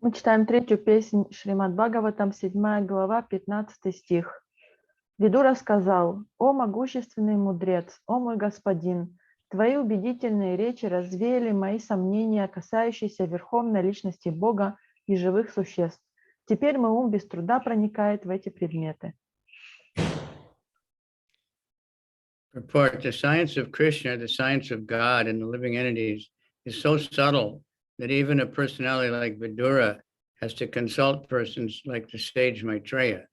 Мы читаем третью песнь Шримад Бхагаватам, 7 глава, 15 стих. Видура сказал: «О могущественный мудрец, о мой господин, твои убедительные речи развеяли мои сомнения, касающиеся верховной личности Бога и живых существ. Теперь мой ум без труда проникает в эти предметы». Report: the science of Krishna, the science of God and the living entities, is so subtle that even a personality like Vidura has to consult persons like the sage Maitreya.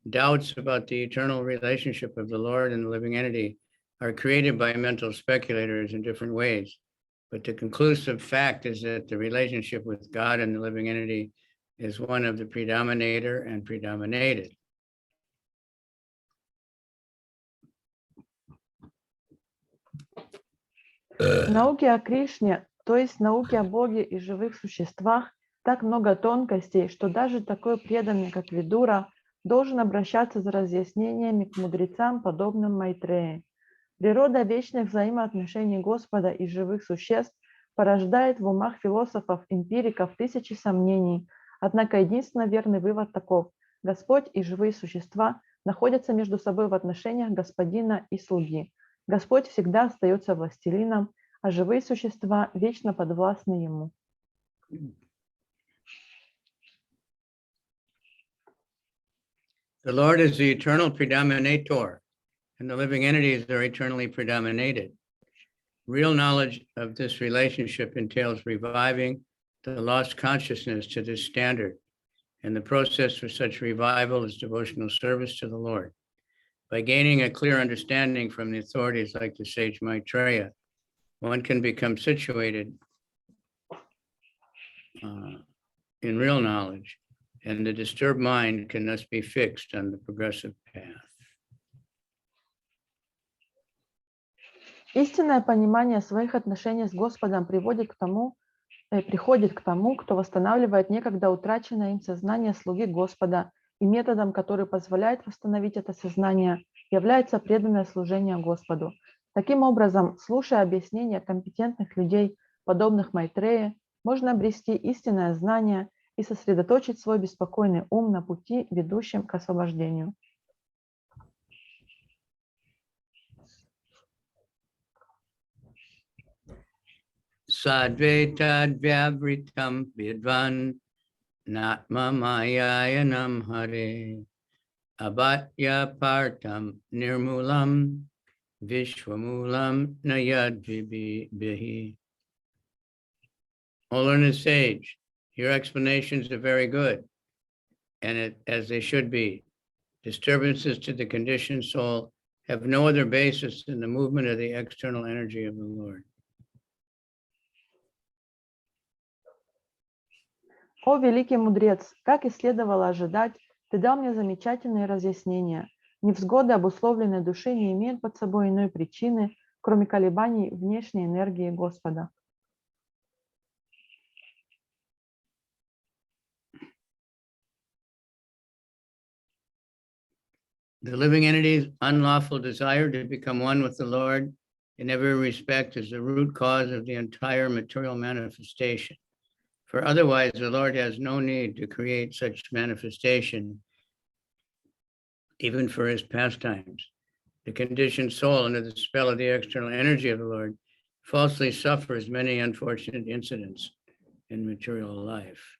Doubts about the eternal relationship of the Lord and the living entity are created by mental speculators in different ways. But the conclusive fact is that the relationship with God and the living entity is one of the predominator and predominated. В науке о Кришне, то есть в науке о Боге и живых существах, так много тонкостей, что даже такой преданный, как Видура, должен обращаться за разъяснениями к мудрецам, подобным Майтреи. Природа вечных взаимоотношений Господа и живых существ порождает в умах философов-эмпириков тысячи сомнений, однако единственно верный вывод таков: Господь и живые существа находятся между собой в отношениях господина и слуги. Господь всегда остается властелином, а живые существа вечно подвластны Ему. The Lord is the eternal predominator, and the living entities are eternally predominated. Real knowledge of this relationship entails reviving the lost consciousness to this standard, and the process for such revival is devotional service to the Lord. By gaining a clear understanding from the authorities like the sage Maitreya, one can become situated in real knowledge, and the disturbed mind can thus be fixed on the progressive path. Истинное понимание своих отношений с Господом приходит к тому, кто восстанавливает некогда утраченное им сознание слуги Господа, и методом, который позволяет восстановить это сознание, является преданное служение Господу. Таким образом, слушая объяснения компетентных людей, подобных Майтрея, можно обрести истинное знание и сосредоточить свой беспокойный ум на пути, ведущем к освобождению. Sadvetad vyavritam vidvan natma mayayanam hare abatya partam nirmulam vishwamulam nayad bihi. O learned sage, your explanations are very good, and as they should be. Disturbances to the conditioned soul have no other basis than the movement of the external energy of the Lord. О, великий мудрец, как и следовало ожидать, ты дал мне замечательные разъяснения. Невзгоды обусловленной души не имеют под собой иной причины, кроме колебаний внешней энергии Господа. The living entity's unlawful desire to become one with the Lord in every respect is the root cause of the entire material manifestation. For otherwise, the Lord has no need to create such manifestation, even for his pastimes. The conditioned soul, under the spell of the external energy of the Lord, falsely suffers many unfortunate incidents in material life.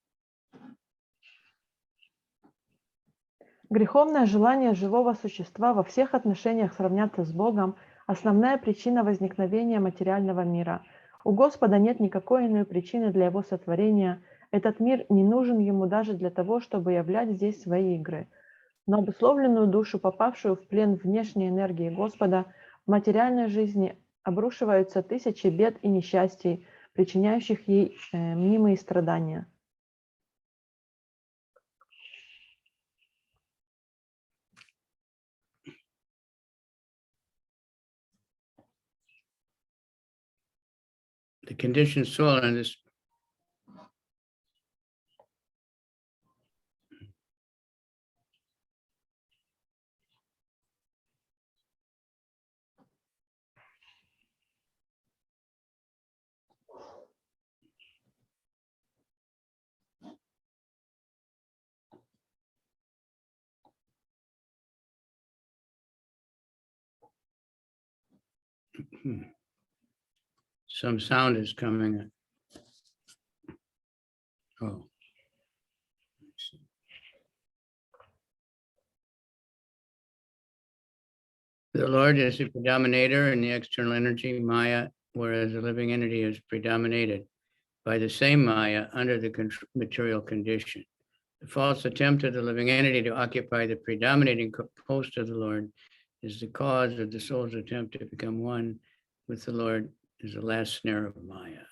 Греховное желание живого существа во всех отношениях сравняться с Богом – основная причина возникновения материального мира. У Господа нет никакой иной причины для его сотворения. Этот мир не нужен ему даже для того, чтобы являть здесь свои игры. Но обусловленную душу, попавшую в плен внешней энергии Господа, в материальной жизни обрушиваются тысячи бед и несчастий, причиняющих ей мнимые страдания. The conditioned soul in this Some sound is coming in. Oh. The Lord is the predominator in the external energy, Maya, whereas the living entity is predominated by the same Maya under the material condition. The false attempt of the living entity to occupy the predominating post of the Lord is the cause of the soul's attempt to become one with the Lord, is the last snare of Maya.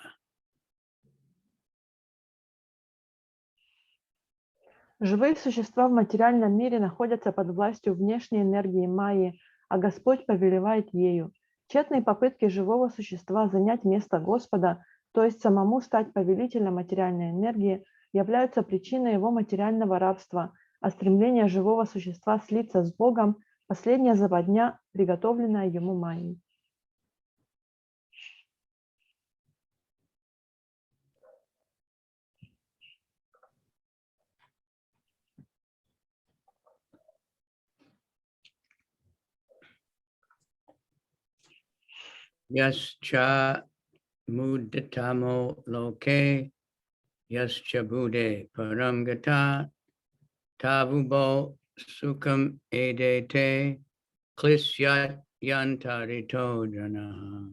Живые существа в материальном мире находятся под властью внешней энергии Майи, а Господь повелевает ею. Тщетные попытки живого существа занять место Господа, то есть самому стать повелителем материальной энергии, являются причиной его материального рабства, а стремление живого существа слиться с Богом – последняя западня, приготовленная ему Майей. Yascha muditamo loke, yascha bude param gata, tavubo sukham edete, klisyat yantarito janaha.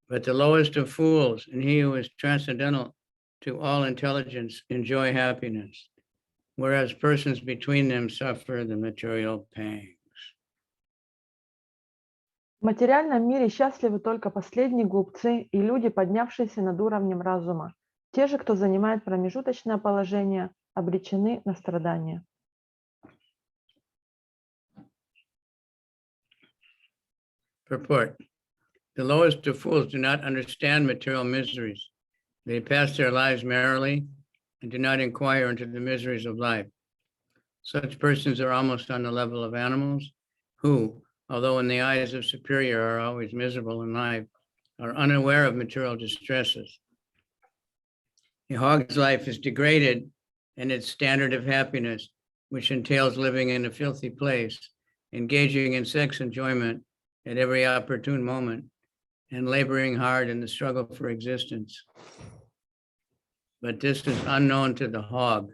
But the lowest of fools and he who is transcendental to all intelligence enjoy happiness, whereas persons between them suffer the material pangs. В материальном мире счастливы только последние глупцы и люди, поднявшиеся над уровнем разума. Те же, кто занимает промежуточное положение, обречены на страдания. Purport. The lowest of fools do not understand material miseries. They pass their lives merrily and do not inquire into the miseries of life. Such persons are almost on the level of animals who, although in the eyes of superior are always miserable in life, are unaware of material distresses. A hog's life is degraded in its standard of happiness, which entails living in a filthy place, engaging in sex enjoyment at every opportune moment, and laboring hard in the struggle for existence. But this is unknown to the hog.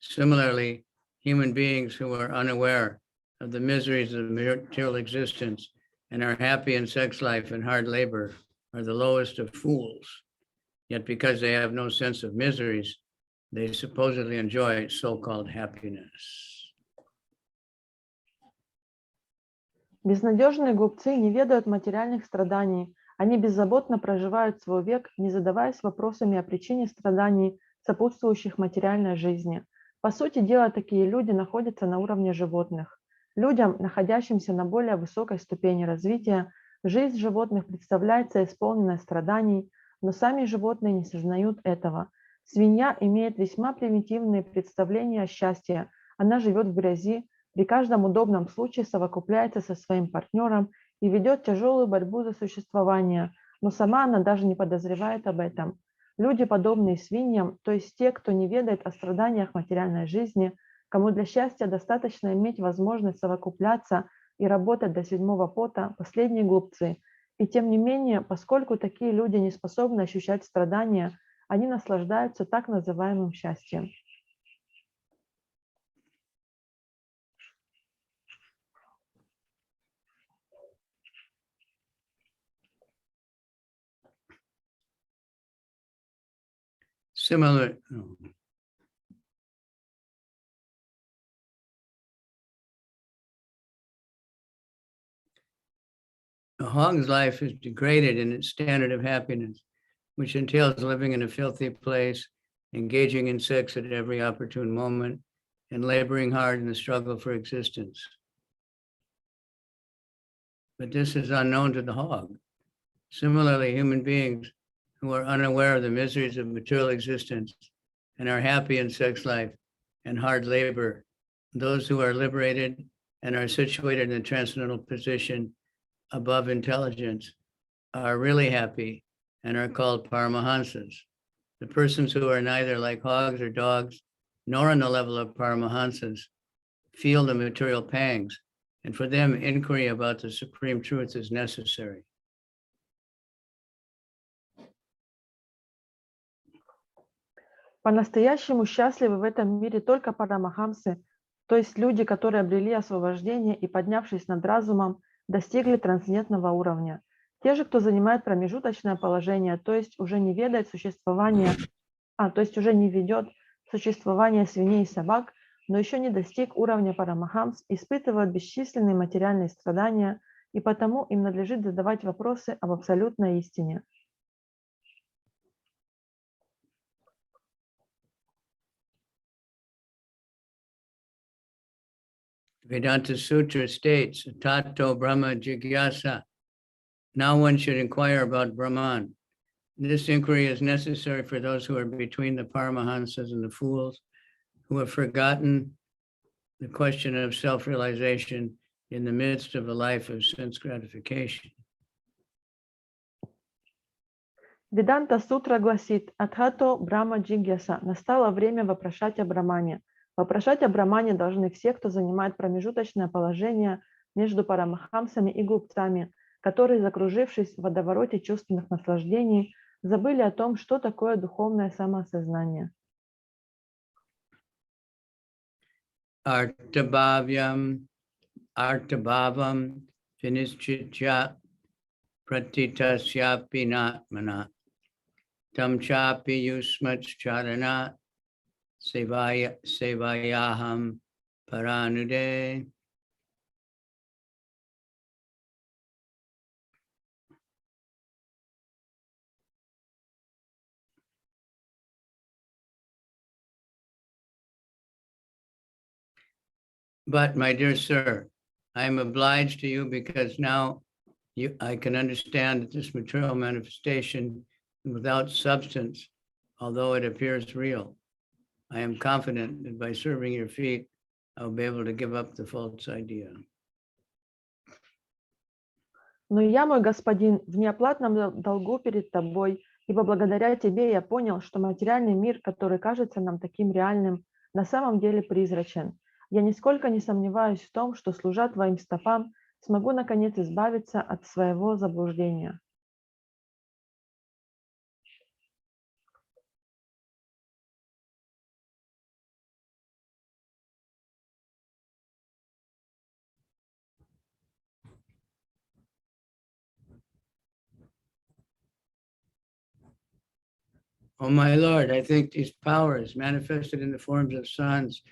Similarly, human beings who are unaware of the miseries of material existence and are happy in sex life and hard labor are the lowest of fools. Yet because they have no sense of miseries, they supposedly enjoy so-called happiness. Безнадежные глупцы не ведают материальных страданий. Они беззаботно проживают свой век, не задаваясь вопросами о причине страданий, сопутствующих материальной жизни. По сути дела, такие люди находятся на уровне животных. Людям, находящимся на более высокой ступени развития, жизнь животных представляется исполненной страданий, но сами животные не сознают этого. Свинья имеет весьма примитивные представления о счастье. Она живет в грязи, при каждом удобном случае совокупляется со своим партнером и ведет тяжелую борьбу за существование, но сама она даже не подозревает об этом. Люди, подобные свиньям, то есть те, кто не ведает о страданиях материальной жизни, кому для счастья достаточно иметь возможность совокупляться и работать до седьмого пота, последние глупцы. И тем не менее, поскольку такие люди не способны ощущать страдания, они наслаждаются так называемым счастьем. Similar. A hog's life is degraded in its standard of happiness, which entails living in a filthy place, engaging in sex at every opportune moment, and laboring hard in the struggle for existence. But this is unknown to the hog. Similarly, human beings who are unaware of the miseries of material existence and are happy in sex life and hard labor, those who are liberated and are situated in a transcendental position above intelligence are really happy and are called Paramahansas. The persons who are neither like hogs or dogs, nor on the level of Paramahansas, feel the material pangs, and for them, inquiry about the supreme truth is necessary. По-настоящему счастливы в этом мире только парамахамсы, то есть люди, которые обрели освобождение и, поднявшись над разумом, достигли трансцендентного уровня. Те же, кто занимает промежуточное положение, то есть уже не ведает существования, то есть уже не ведет существование свиней и собак, но еще не достиг уровня парамахамс, испытывают бесчисленные материальные страдания, и потому им надлежит задавать вопросы об абсолютной истине. Vedanta Sutra states, Tato Brahma Jigyasa. Now one should inquire about Brahman. This inquiry is necessary for those who are between the Paramahansas and the fools, who have forgotten the question of self-realization in the midst of a life of sense gratification. Веданта Сутра гласит, Адхато Брахма Джигьяса, настало время вопрошать о Брамане. Вопрошать о Брамане должны все, кто занимает промежуточное положение между парамахамсами и глупцами, которые, закружившись в водовороте чувственных наслаждений, забыли о том, что такое духовное самоосознание. Artabhavyam, artabhavam, finischitya, pratitasyapi natmana, tam chapi yusmacharana, sevayaham paranude. But, my dear sir, I am obliged to you because now I can understand that this material manifestation without substance, although it appears real. I am confident that by serving your feet, I'll be able to give up the false idea. Но я, мой господин, в неоплатном долгу перед тобой, ибо благодаря тебе я понял, что материальный мир, который кажется нам таким реальным, на самом деле призрачен. Я нисколько не сомневаюсь в том, что, служа твоим стопам, смогу наконец избавиться от своего заблуждения. Oh, my Lord, I think these powers manifested in the forms of sons,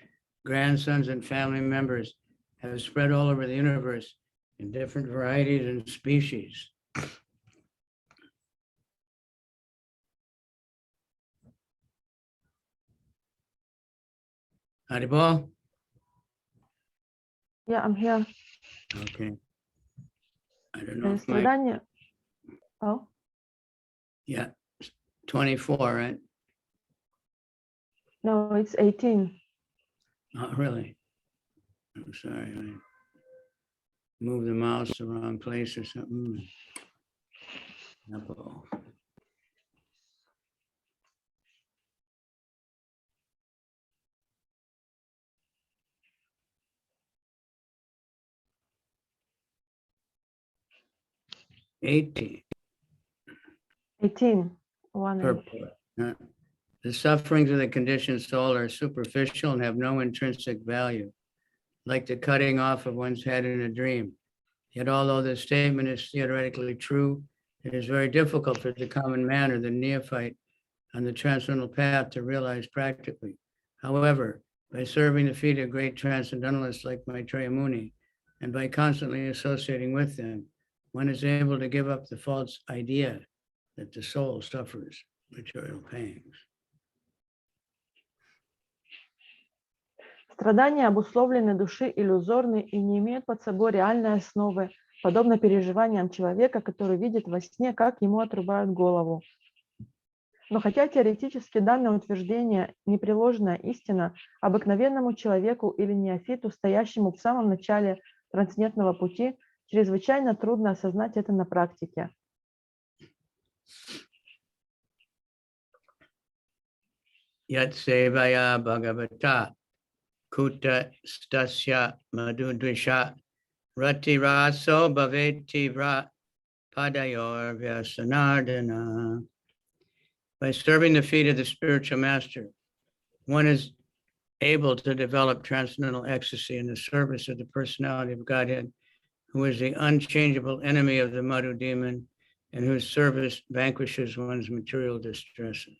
grandsons, and family members have spread all over the universe in different varieties and species. Haribol? Yeah, I'm here. Okay. I don't know if my, Страдания... Oh? yeah, 24, right? No, it's 18. Oh, really? I'm sorry. I moved the mouse the wrong place or something. Uh-oh. $18. 18. One eight. The sufferings of the conditioned soul are superficial and have no intrinsic value, like the cutting off of one's head in a dream. Yet, although this statement is theoretically true, it is very difficult for the common man or the neophyte on the transcendental path to realize practically. However, by serving the feet of great transcendentalists like Maitreya Muni, and by constantly associating with them, one is able to give up the false idea that the soul suffers material pangs. Страдания обусловлены души иллюзорны и не имеют под собой реальной основы, подобно переживаниям человека, который видит во сне, как ему отрубают голову. Но хотя теоретически данное утверждение – непреложная истина, обыкновенному человеку или неофиту, стоящему в самом начале трансцендентного пути, чрезвычайно трудно осознать это на практике. Yat sevaya bhagavata kuta stasya madhudvisha rati raso bhaveti padayor vyasanardana. By serving the feet of the spiritual master, one is able to develop transcendental ecstasy in the service of the personality of Godhead, who is the unchangeable enemy of the Madhu demon, and whose service vanquishes one's material distresses.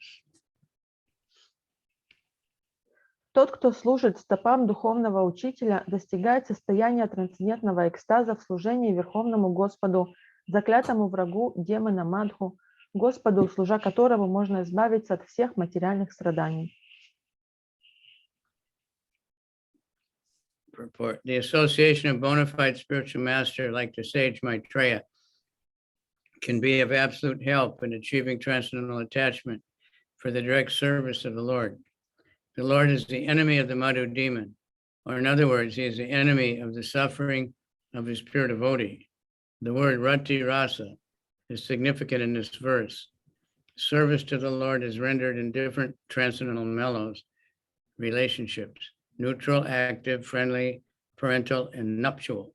Тот, кто служит стопам духовного учителя, достигает состояния трансцендентного экстаза в служении Верховному Господу, заклятому врагу демона Мадху, Господу, служа которого можно избавиться от всех материальных страданий. Purport. The association of bona fide spiritual master like the sage Maitreya can be of absolute help in achieving transcendental attachment for the direct service of the Lord. The Lord is the enemy of the Madhu demon, or in other words, he is the enemy of the suffering of his pure devotee. The word rati rasa is significant in this verse. Service to the Lord is rendered in different transcendental mellows, relationships: neutral, active, friendly, parental, and nuptial.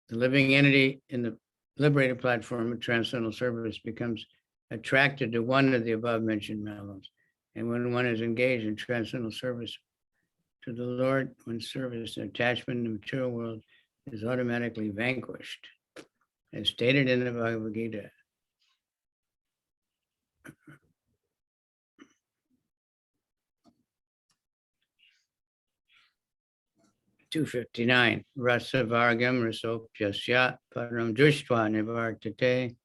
The living entity in the liberated platform of transcendental service becomes attracted to one of the above mentioned mellows. And when one is engaged in transcendental service to the Lord, one's service and attachment in the material world is automatically vanquished, as stated in the Bhagavad Gita. (259) Rasa vargam rasopyasya param drishtva nivartate.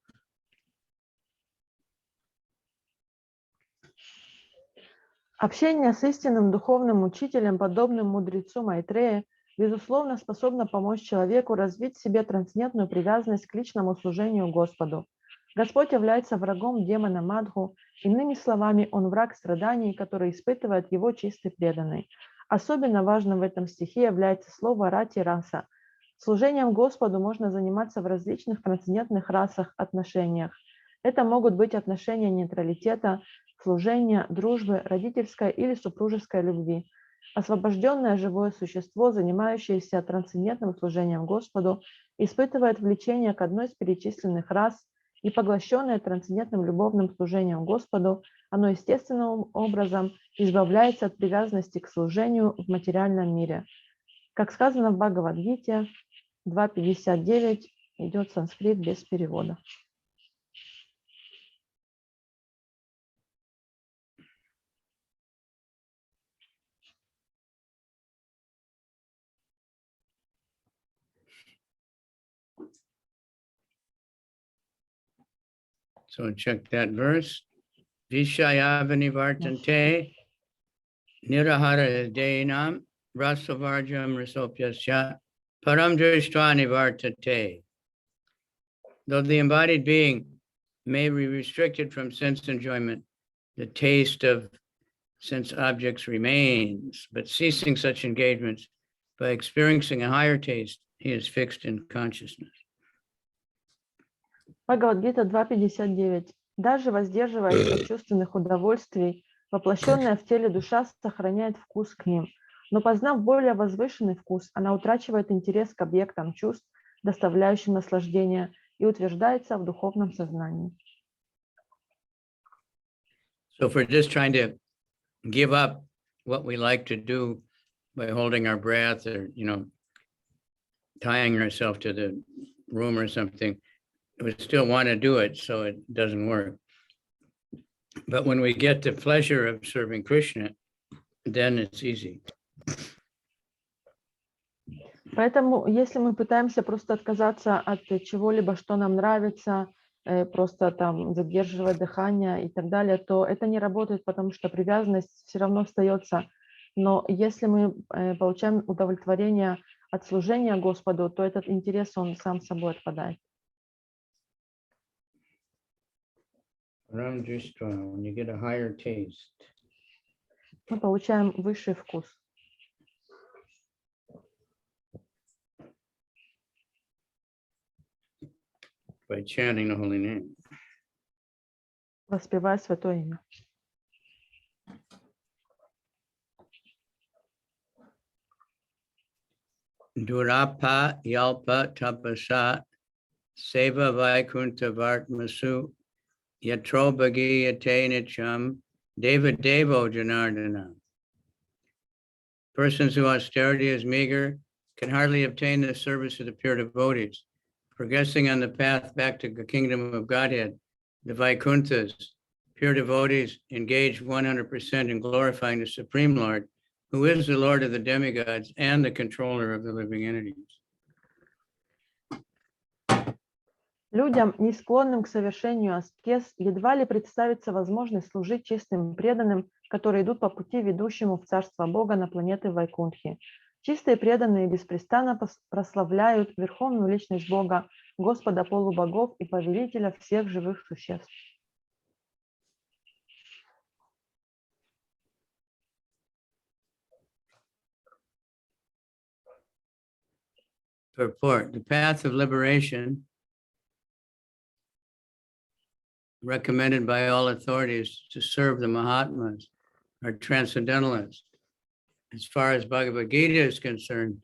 Общение с истинным духовным учителем, подобным мудрецу Майтрея, безусловно, способно помочь человеку развить в себе трансцендентную привязанность к личному служению Господу. Господь является врагом демона Мадху, иными словами, он враг страданий, который испытывает его чистый преданный. Особенно важным в этом стихе является слово «рати раса». Служением Господу можно заниматься в различных трансцендентных расах, отношениях. Это могут быть отношения нейтралитета, служения, дружбы, родительской или супружеской любви. Освобожденное живое существо, занимающееся трансцендентным служением Господу, испытывает влечение к одной из перечисленных рас, и поглощенное трансцендентным любовным служением Господу, оно естественным образом избавляется от привязанности к служению в материальном мире. Как сказано в Бхагавад-гите 2.59, идет санскрит без перевода. So check that verse. Vishayavanivartante nirahara denam rasavarjam rasopyasya param drishtva nivartate. Though the embodied being may be restricted from sense enjoyment, the taste of sense objects remains, but ceasing such engagements by experiencing a higher taste, he is fixed in consciousness. Бхагавад-гита 2.59. Даже воздерживаясь от чувственных удовольствий, воплощенная в теле душа сохраняет вкус к ним. Но познав более возвышенный вкус, она утрачивает интерес к объектам чувств, доставляющим наслаждение, и утверждается в духовном сознании. So if we're just trying to give up what we like to do by holding our breath or, tying ourselves to the room or something, we still want to do it, so it doesn't work. But when we get the pleasure of serving Krishna, then it's easy. Поэтому, если мы пытаемся просто отказаться от чего-либо, что нам нравится, просто там задерживать дыхание и так далее, то это не работает, потому что привязанность все равно остается. Но если мы получаем удовлетворение от служения Господу, то этот интерес, он сам собой отпадает. When you get a higher taste. Мы получаем высший вкус. By chanting the holy name. Воспевая святое имя. Durapa yalpa tapasa seva vaikunta vartmasu yatro bhagi yate nicham deva devo janardana. Persons whose austerity is meager can hardly obtain the service of the pure devotees. Progressing on the path back to the kingdom of Godhead, the Vaikunthas, pure devotees engage 100% in glorifying the Supreme Lord, who is the Lord of the demigods and the controller of the living entities. Людям, не склонным к совершению аскез, едва ли представится возможность служить чистым преданным, которые идут по пути, ведущему в Царство Бога на планеты Вайкунтхи. Чистые преданные беспрестанно прославляют Верховную Личность Бога, Господа полубогов и Повелителя всех живых существ. Purport. The path of liberation recommended by all authorities to serve the Mahatmas or transcendentalists. As far as Bhagavad Gita is concerned,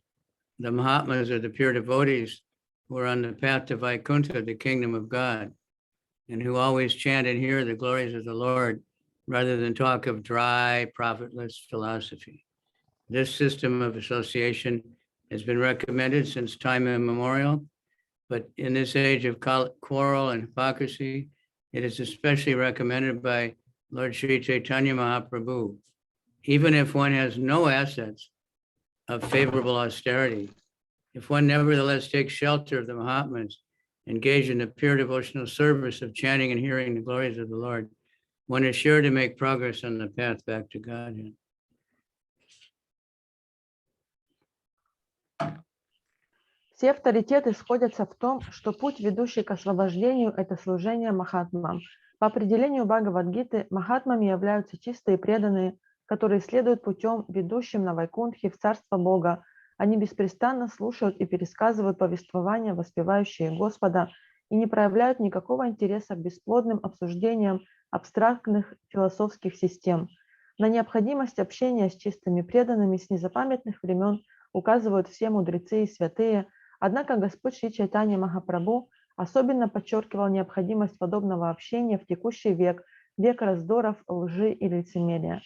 the Mahatmas are the pure devotees who are on the path to Vaikuntha, the kingdom of God, and who always chant and hear the glories of the Lord rather than talk of dry, profitless philosophy. This system of association has been recommended since time immemorial, but in this age of quarrel and hypocrisy, it is especially recommended by Lord Sri Chaitanya Mahaprabhu. Even if one has no assets of favorable austerity, if one nevertheless takes shelter of the Mahatmas, engaged in the pure devotional service of chanting and hearing the glories of the Lord, one is sure to make progress on the path back to Godhead. Все авторитеты сходятся в том, что путь, ведущий к освобождению, это служение Махатмам. По определению Бхагавад-гиты, Махатмами являются чистые преданные, которые следуют путем, ведущим на Вайкунтхе в Царство Бога. Они беспрестанно слушают и пересказывают повествования, воспевающие Господа, и не проявляют никакого интереса к бесплодным обсуждениям абстрактных философских систем. На необходимость общения с чистыми преданными с незапамятных времен указывают все мудрецы и святые, однако Господь Шри Чайтанья Махапрабху особенно подчеркивал необходимость подобного общения в текущий век, век раздоров, лжи и лицемерия.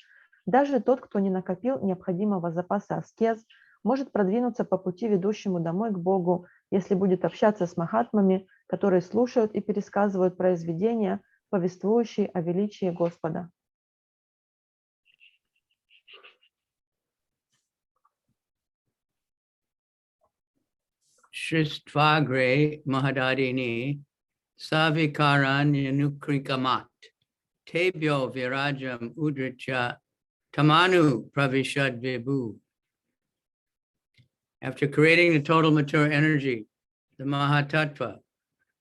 Даже тот, кто не накопил необходимого запаса аскез, может продвинуться по пути, ведущему домой к Богу, если будет общаться с махатмами, которые слушают и пересказывают произведения, повествующие о величии Господа. Shistvagre Mahadadini Savikaran Yanukrikamat Tebyo Virajam Udricha Tamanu Pravishad Vibhu. After creating the total mature energy, the Mahatattva,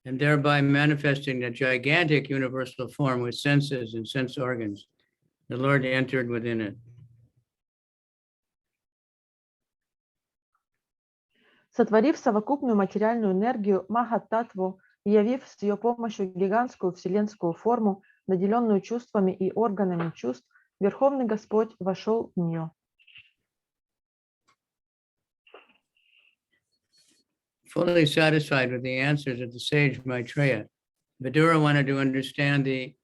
and thereby manifesting the gigantic universal form with senses and sense organs, the Lord entered within it. Сотворив совокупную материальную энергию Махаттатву и явив с ее помощью гигантскую вселенскую форму, наделенную чувствами и органами чувств, Верховный Господь вошел в нее. Fully satisfied with the answers of the sage Maitreya, Vidura wanted to understand the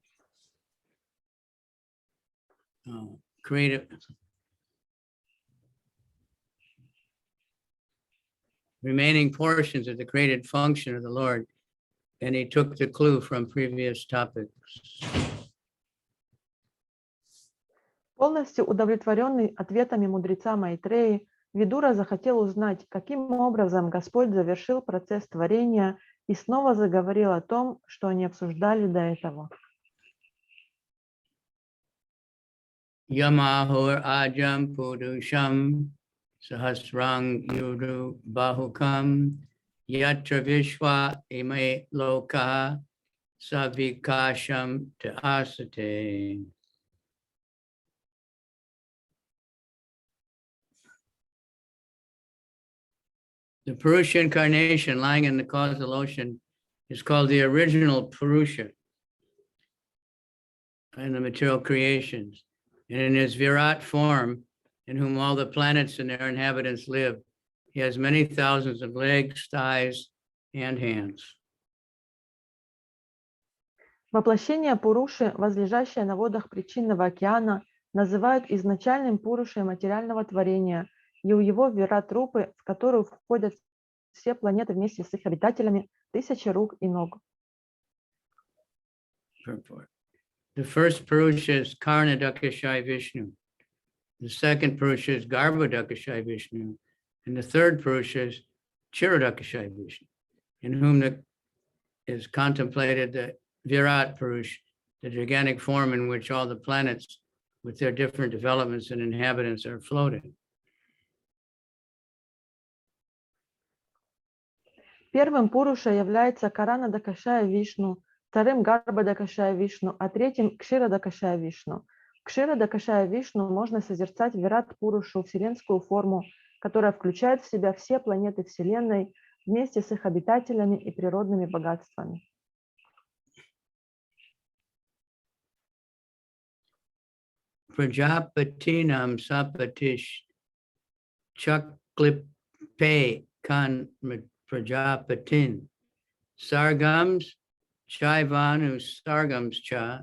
creative remaining portions of the created function of the Lord, and he took the clue from previous topics. Полностью удовлетворенный ответами мудреца Майтреи, Видура захотел узнать, каким образом Господь завершил процесс творения и снова заговорил о том, что они обсуждали до этого. Yamahur ajam purusham sahasrang yuru bahukam yatra vishwa ime loka savikasham te asate. The Purusha incarnation lying in the causal ocean is called the original Purusha in the material creations. And in his Virat form, in whom all the planets and their inhabitants live, he has many thousands of legs, thighs, and hands. Воплощение Пуруши, возлежащее на водах причинного океана, называют изначальным Пурушей материального творения, и у его вират-рупы, в которую входят все планеты вместе с их обитателями, тысячи рук и ног. The first Purusha is Karnadakashai Vishnu. The second Purusha is Garbhodakashai Vishnu. And the third Purusha is Chiradakashai Vishnu, in whom is contemplated the Virat Purush, the gigantic form in which all the planets with their different developments and inhabitants are floating. Первым Пуруша является Карана Дакашая Вишну, вторым Гарба Дакашая Вишну, а третьим Кшира Дакашая Вишну. В Кшира Дакашая Вишну можно созерцать Вират Пурушу, вселенскую форму, которая включает в себя все планеты Вселенной вместе с их обитателями и природными богатствами. Prajapatinam sapatish chaklipe kan prajapatin sargams chaivanu sargams cha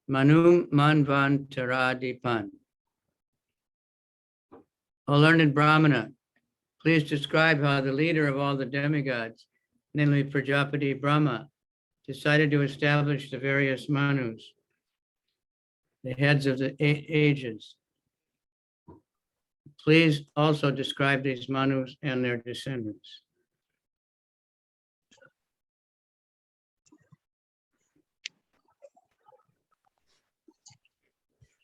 manum manvantaradipan. O learned Brahmana, please describe how the leader of all the demigods, namely Prajapati Brahma, decided to establish the various manus, the heads of the ages. Please also describe these manus and their descendants.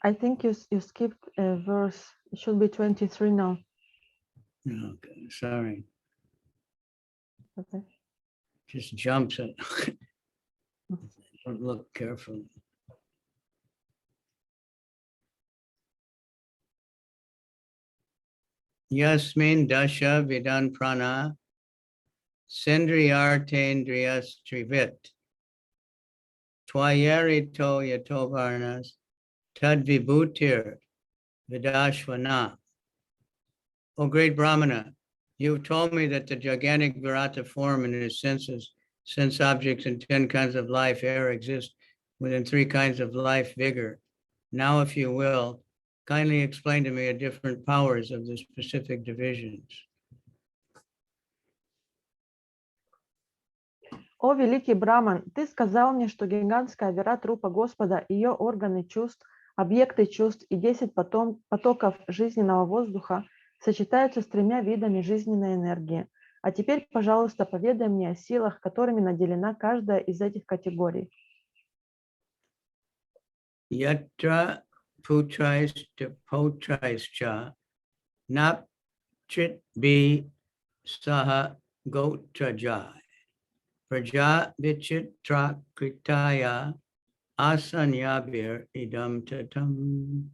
I think you skipped a verse. It should be 23 now. Okay, sorry. Okay. Just jumps it. Don't look carefully. Yasmin dasha vidan prana sendriyartendriyas trivit twayarito yatovarnas tad vibhutir vidashvana. O great Brahmana, you've told me that the gigantic Virata form and its senses, sense objects, and 10 kinds of life air exist within 3 kinds of life vigor. Now, if you will, kindly explain to me the different powers of the specific divisions. О, великий Браман, ты сказал мне, что гигантская вират-рупа Господа, ее органы чувств, объекты чувств и 10 потоков жизненного воздуха сочетаются с 3 видами жизненной энергии. А теперь, пожалуйста, поведай мне о силах, которыми наделена каждая из этих категорий. Yatra putraischa napchit bi saha gotrajai praja vichitra kritaya asanyabir idam tatam.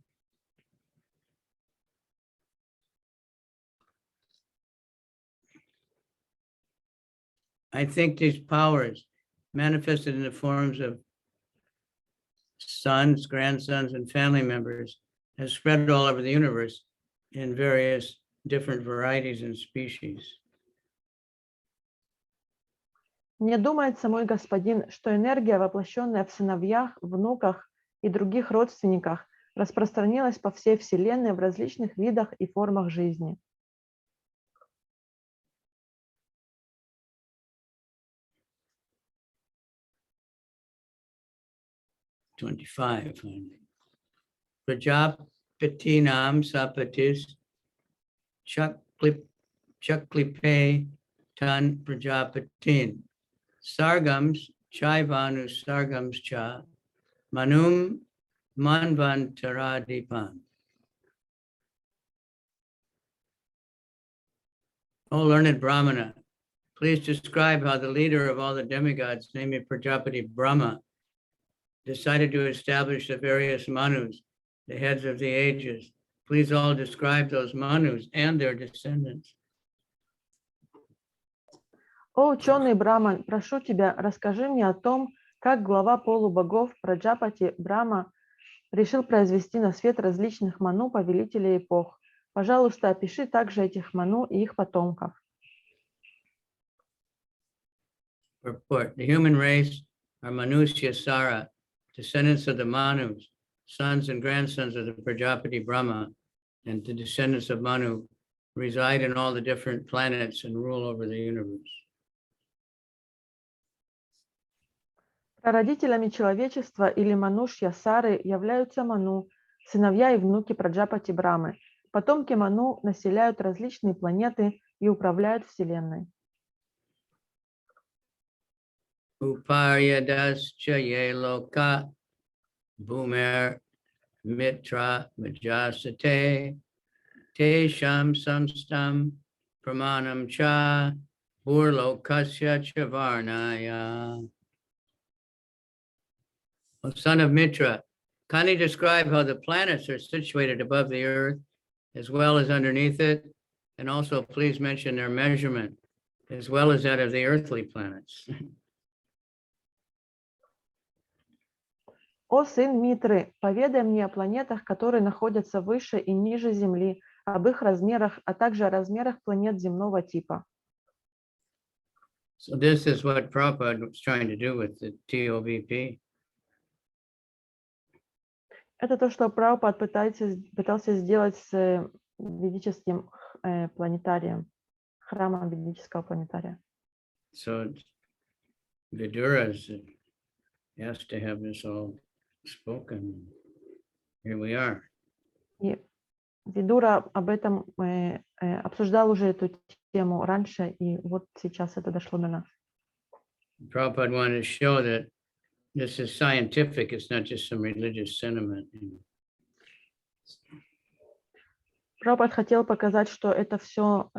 I think these powers manifested in the forms of sons, grandsons, and family members has spread all over the universe in various different varieties and species. Мне думается, мой господин, что энергия, воплощенная в сыновьях, внуках и других родственниках, распространилась по всей Вселенной в различных видах и формах жизни. Prajapatinam sapatis chaklipe tan prajapatin sargams chaivanu sargams cha manum manvantaradipan. O learned Brahmana, please describe how the leader of all the demigods, namely Prajapati Brahma, decided to establish the various manus, the heads of the ages. Please all describe those manus and their descendants. О, ученый Браман, прошу тебя, расскажи мне о том, как глава полубогов Праджапати Брахма решил произвести на свет различных ману, повелителей эпох. Пожалуйста, опиши также этих ману и их потомков. Purport. The human race are Manusya Sara, descendants of the Manus, sons and grandsons of the Prajapati Brahma and the descendants of Manu reside in all the different planets and rule over the universe. Прародителями человечества или Манушья Сары являются Ману, сыновья и внуки Праджапати Брамы. Потомки Ману населяют различные планеты и управляют Вселенной. Uparyadascha ye loka bhumer mitra majasate tesham samstam pramanam cha burlokasya chavarnaya. O son of Mitra, kindly describe how the planets are situated above the earth as well as underneath it, and also please mention their measurement as well as that of the earthly planets. О сын Митры, поведай мне о планетах, которые находятся выше и ниже Земли, об их размерах, а также о размерах планет земного типа. So this is what Prabhupada was trying to do with the TOVP. Это то, что Прабхупад пытался сделать с ведическим планетарием, храмом ведического планетария. So Vidura has to have this all spoken. Here we are. И Видура об этом обсуждал уже эту тему раньше, и вот сейчас это дошло до нас. Prabhupada wanted to show that this is scientific, it's not just some religious sentiment. Прабхупад хотел показать, что это все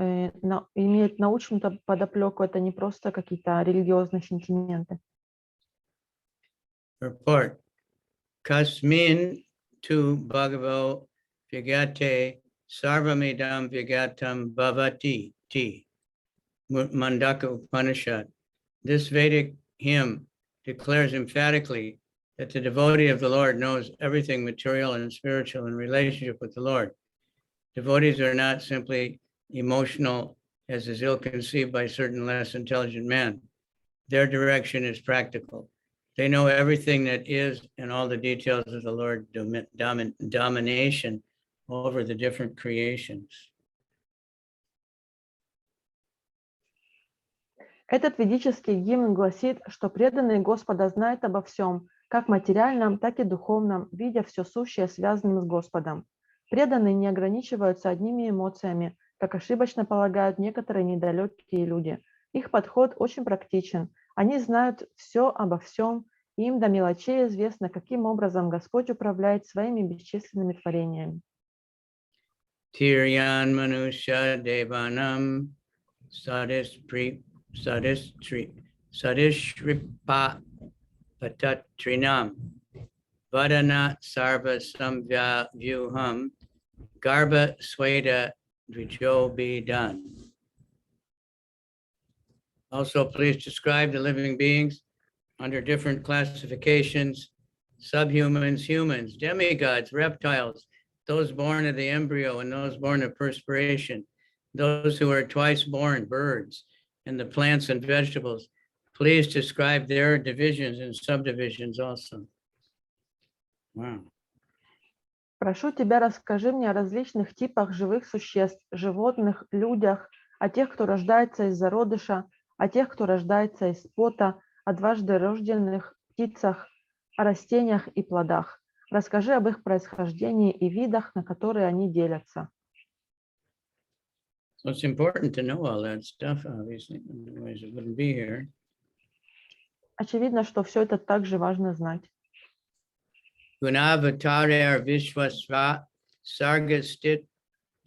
имеет научную подоплеку, это не просто какие-то религиозные сентименты. Report. Kasmin tu Bhagavo Vigate Sarvamidam Vigatam Bhavati Ti Mandaka Upanishad. This Vedic hymn declares emphatically that the devotee of the Lord knows everything material and spiritual in relationship with the Lord. Devotees are not simply emotional, as is ill-conceived by certain less intelligent men. Their direction is practical. They know everything that is and all the details of the Lord's domination over the different creations. Этот ведический гимн гласит, что преданные Господа знают обо всем, как материальном, так и духовном, видя все сущее, связанным с Господом. Преданные не ограничиваются одними эмоциями, как ошибочно полагают некоторые недалекие люди. Их подход очень практичен. Они знают все обо всем, и им до мелочей известно, каким образом Господь управляет своими бесчисленными творениями. Tiryan Manusha Devanam Sadishripa Patatrinam Vadana Sarva Samvya Vyuham Garba Sweda Dvijo be done. Also, please describe the living beings under different classifications: subhumans, humans, demigods, reptiles, those born of the embryo and those born of perspiration, those who are twice born, birds, and the plants and vegetables. Please describe their divisions and subdivisions also. Wow. Прошу тебя, расскажи мне о различных типах живых существ, животных, людях, о тех, кто рождается из зародыша, о тех, кто рождается из пота, о дважды рожденных птицах, о растениях и плодах. Расскажи об их происхождении и видах, на которые они делятся. So it's important to know all that stuff, obviously, otherwise it wouldn't be here. Очевидно, что все это также важно знать. Gunavatarer Vishwasva Sargastit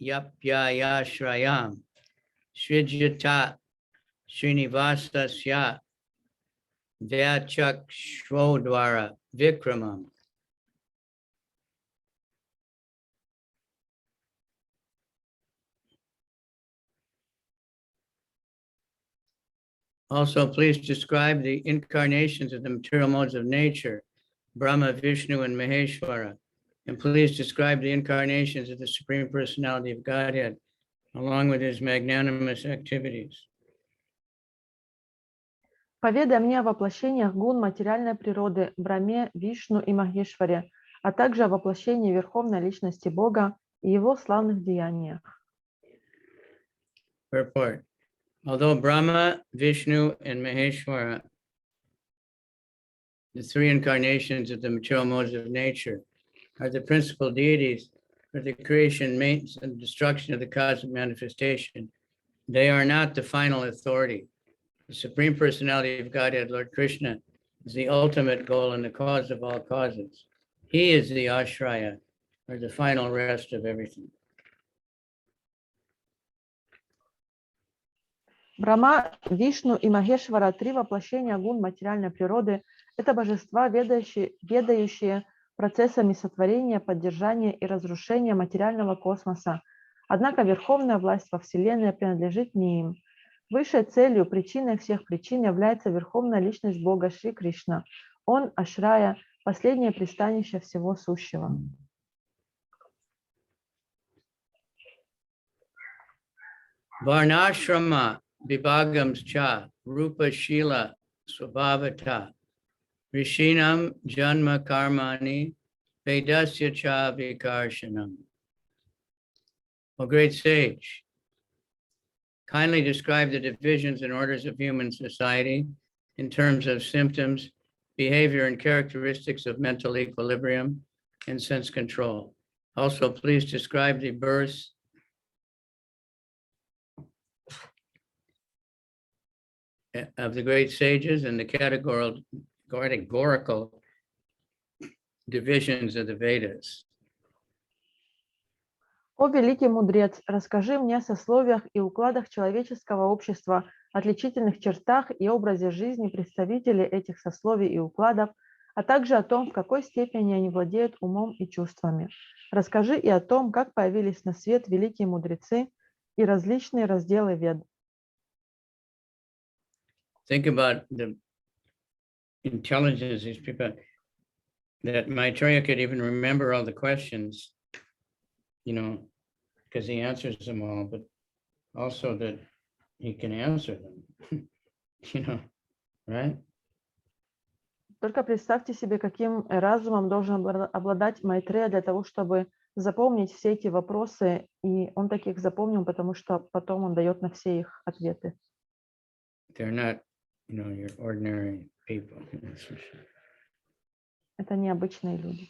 Yapyaya Shrayam Srijata Srinivasasya Vyachak Shvodwara Vikramam. Also, please describe the incarnations of the material modes of nature, Brahma, Vishnu, and Maheshwara. And please describe the incarnations of the Supreme Personality of Godhead, along with his magnanimous activities. Поведай мне о воплощениях гун материальной природы, Брахме, Вишну и Махешваре, а также о воплощении Верховной Личности Бога и Его славных деяниях. Purport. Although Brahma, Vishnu, and Maheshwara, the three incarnations of the material modes of nature, are the principal deities for the creation, maintenance, and destruction of the cosmic manifestation, they are not the final authority. The Supreme Personality of Godhead, Lord Krishna, is the ultimate goal and the cause of all causes. He is the ashraya, or the final rest of everything. Брахма, Вишну и Махешвара, три воплощения гун материальной природы, это божества, ведающие процессами сотворения, поддержания и разрушения материального космоса. Однако верховная власть во Вселенной принадлежит не им. Высшей целью, причиной всех причин является Верховная Личность Бога Шри Кришна. Он, Ашрая, последнее пристанище всего сущего. Varnashrama Vibhagams cha Rupa Shila Swabhavata Rishinam Janma Karmani Vedasya cha Vikarshanam. O great sage, kindly describe the divisions and orders of human society in terms of symptoms, behavior, and characteristics of mental equilibrium and sense control. Also, please describe the births of the great sages and the categorical divisions of the Vedas. О великий мудрец, расскажи мне о сословиях и укладах человеческого общества, отличительных чертах и образе жизни представителей этих сословий и укладов, а также о том, в какой степени они владеют умом и чувствами. Расскажи и о том, как появились на свет великие мудрецы и различные разделы Вед. Think about the intelligence of these people, that Maitreya could even remember all the questions, you know, because he answers them all, but also that he can answer them, you know, right? Только представьте себе, каким разумом должен обладать Майтрея для того, чтобы запомнить все эти вопросы, и он таких запомнил, потому что потом он дает на все их ответы. They're not, you know, your ordinary people. Это необычные люди.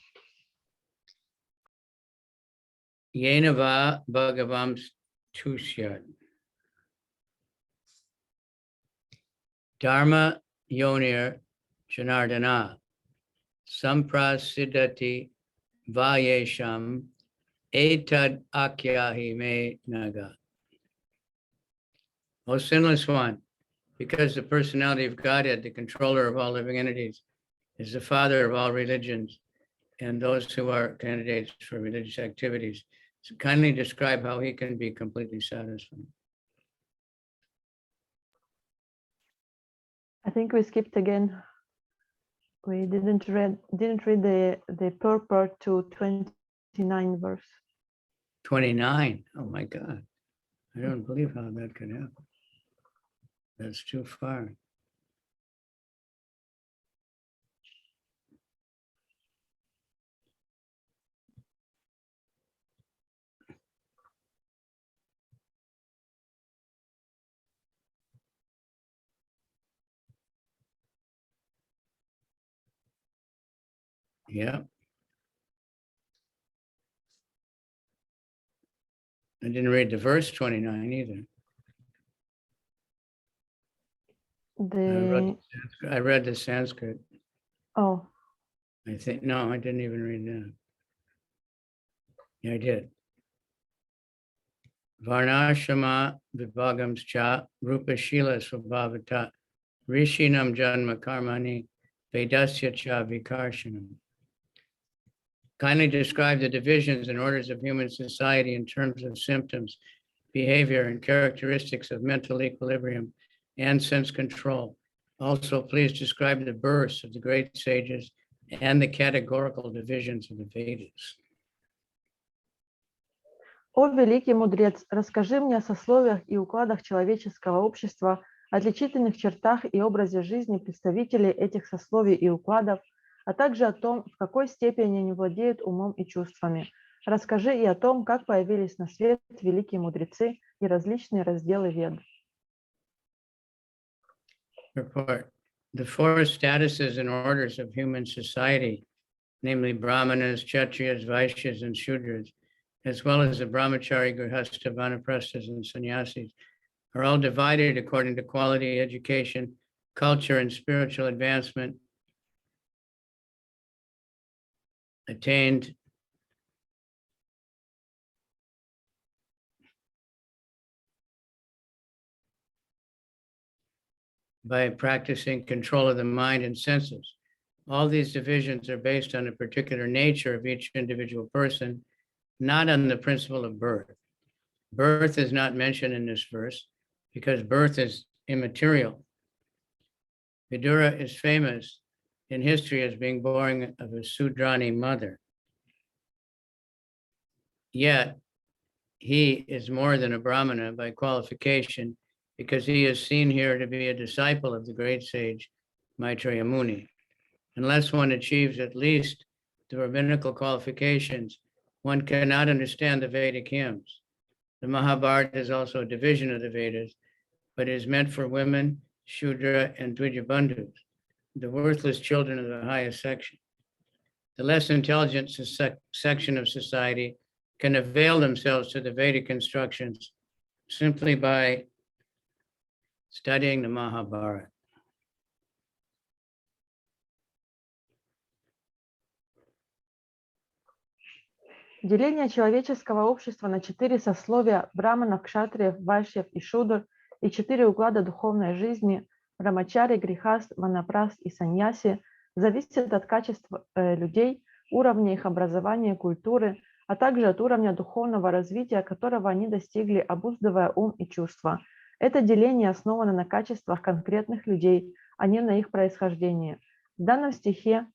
Yenava Bhagavam Tusyat. Dharma Yonir Janardana Samprasidati Vayesham Etad Akyahi Me Naga. O sinless one, because the personality of Godhead, the controller of all living entities, is the father of all religions and those who are candidates for religious activities, so kindly describe how he can be completely satisfied. I think we skipped again. We didn't read the purport to 29 verse. 29. Oh my God. I don't believe how that could happen. That's too far. Yeah. I didn't read the verse 29 either. I read the Sanskrit. Oh. I think, no, I didn't even read that. Yeah, I did. Varnashrama Vibhagams cha Rupa Shila Swabhavata Rishinam Janma Karmani Vedasya cha Vikarshanam. Kindly describe the divisions and orders of human society in terms of symptoms, behavior, and characteristics of mental equilibrium and sense control. Also, please describe the births of the great sages and the categorical divisions of the Vedas. О великий мудрец, расскажи мне о сословиях и укладах человеческого общества, отличительных чертах и образе жизни представителей этих сословий и укладов, а также о том, в какой степени они владеют умом и чувствами. Расскажи и о том, как появились на свет великие мудрецы и различные разделы Вед. Report. The four statuses and orders of human society, namely Brahmanas, Kshatriyas, Vaishyas, and Shudras, as well as the Brahmachari, Grihastha, Vanaprasthas, and Sannyasis, are all divided according to quality, education, culture, and spiritual advancement attained by practicing control of the mind and senses. All these divisions are based on the particular nature of each individual person, not on the principle of birth. Birth is not mentioned in this verse because birth is immaterial. Vidura is famous in history as being born of a Sudrani mother. Yet, he is more than a Brahmana by qualification because he is seen here to be a disciple of the great sage Maitreya Muni. Unless one achieves at least the rabbinical qualifications, one cannot understand the Vedic hymns. The Mahabharata is also a division of the Vedas, but is meant for women, Shudra, and Dvijabandhus, the worthless children of the highest section. The less intelligent section of society can avail themselves to the Vedic instructions simply by studying the Mahabharata. Деление человеческого общества на 4 сословия браманов, кшатриев, вайшьев и шудр и 4 уклада духовной жизни брамачари, грихаст, ванапраст и саньяси зависит от качества людей, уровня их образования, культуры, а также от уровня духовного развития, которого они достигли, обуздывая ум и чувства. Это деление основано на качествах конкретных людей, а не на их происхождении. В данном стихе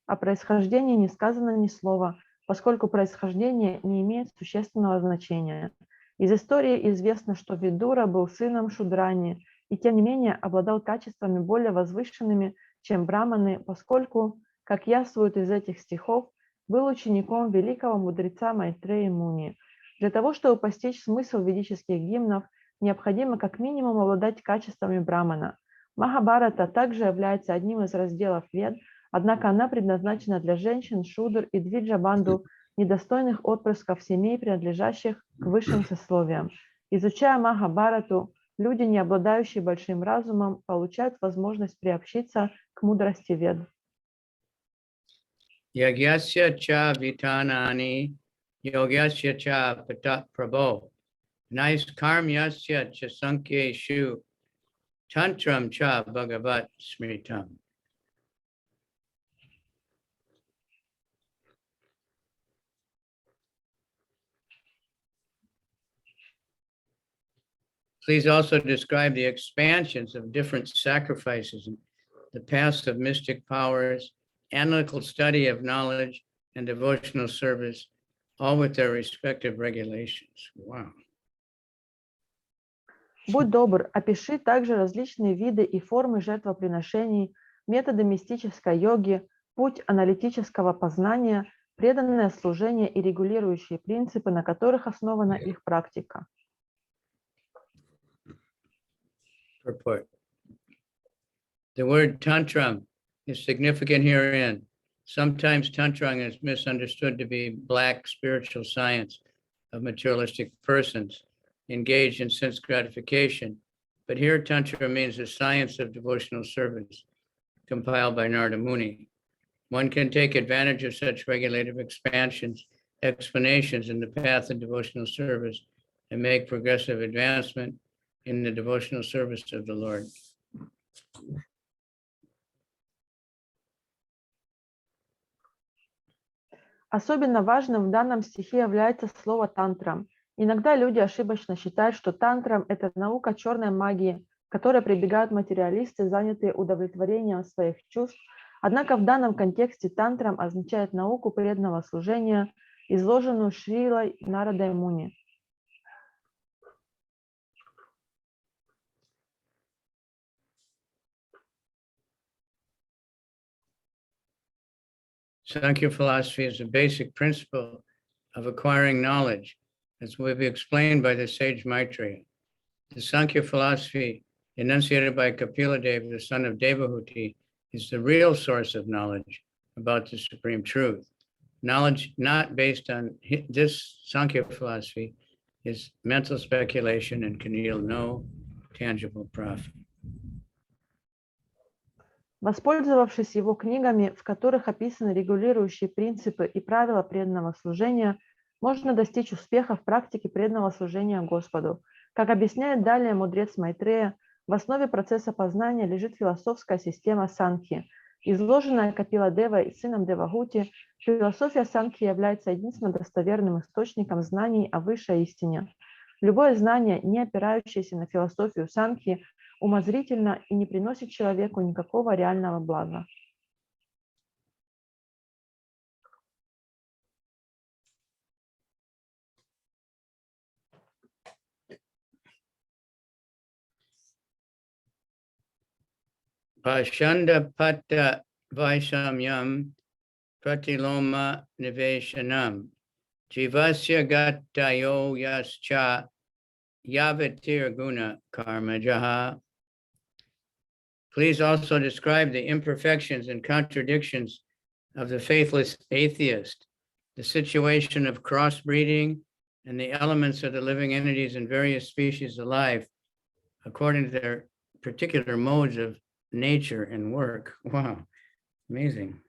о происхождении не сказано ни слова, поскольку происхождение не имеет существенного значения. Из истории известно, что Видура был сыном Шудрани и, тем не менее, обладал качествами более возвышенными, чем браманы, поскольку, как яствует из этих стихов, был учеником великого мудреца Майтреи Муни. Для того, чтобы постичь смысл ведических гимнов, необходимо как минимум обладать качествами брамана. Махабхарата также является одним из разделов Вед, однако она предназначена для женщин, шудр и двиджабанду, недостойных отпрысков семей, принадлежащих к высшим сословиям. Изучая Махабхарату, люди, не обладающие большим разумом, получают возможность приобщиться к мудрости Вед. Yagyasya cha vitanani, yogyasya cha patat prabho, naiskarmyasya cha sankheshu, tantram cha bhagavat smritam. Please also describe the expansions of different sacrifices, the paths of mystic powers, analytical study of knowledge, and devotional service, all with their respective regulations. Wow. Будь добр, опиши также различные виды и формы жертвоприношений, методы мистической йоги, путь аналитического познания, преданное служение и регулирующие принципы, на которых основана их практика. Purport. The word tantram is significant herein. Sometimes tantram is misunderstood to be black spiritual science of materialistic persons engaged in sense gratification, but here tantra means the science of devotional service compiled by Narada Muni. One can take advantage of such regulative explanations in the path of devotional service and make progressive advancement in the devotional service of the Lord. Особенно важным в данном стихе является слово «тантра». Иногда люди ошибочно считают, что тантрам – это наука черной магии, к которой прибегают материалисты, занятые удовлетворением своих чувств. Однако в данном контексте тантрам означает науку преданного служения, изложенную Шрилой Нарадой Муни. Sankhya philosophy is the basic principle of acquiring knowledge, as will be explained by the sage Maitreya. The Sankhya philosophy, enunciated by Kapila Deva, the son of Devahuti, is the real source of knowledge about the supreme truth. Knowledge not based on this Sankhya philosophy is mental speculation and can yield no tangible profit. Воспользовавшись его книгами, в которых описаны регулирующие принципы и правила преданного служения, можно достичь успеха в практике преданного служения Господу. Как объясняет далее мудрец Майтрея, в основе процесса познания лежит философская система Санхи. Изложенная Капила Дева и сыном Девагути, философия Санхи является единственным достоверным источником знаний о высшей истине. Любое знание, не опирающееся на философию Санхи, умозрительно и не приносит человеку никакого реального блага. Pashanda patta vaishamyam pratiloma niveshanam jivasya gattayo yascha yavatir guna karma jaha. Please also describe the imperfections and contradictions of the faithless atheist, the situation of crossbreeding, and the elements of the living entities in various species of life according to their particular modes of nature and work. Wow, amazing.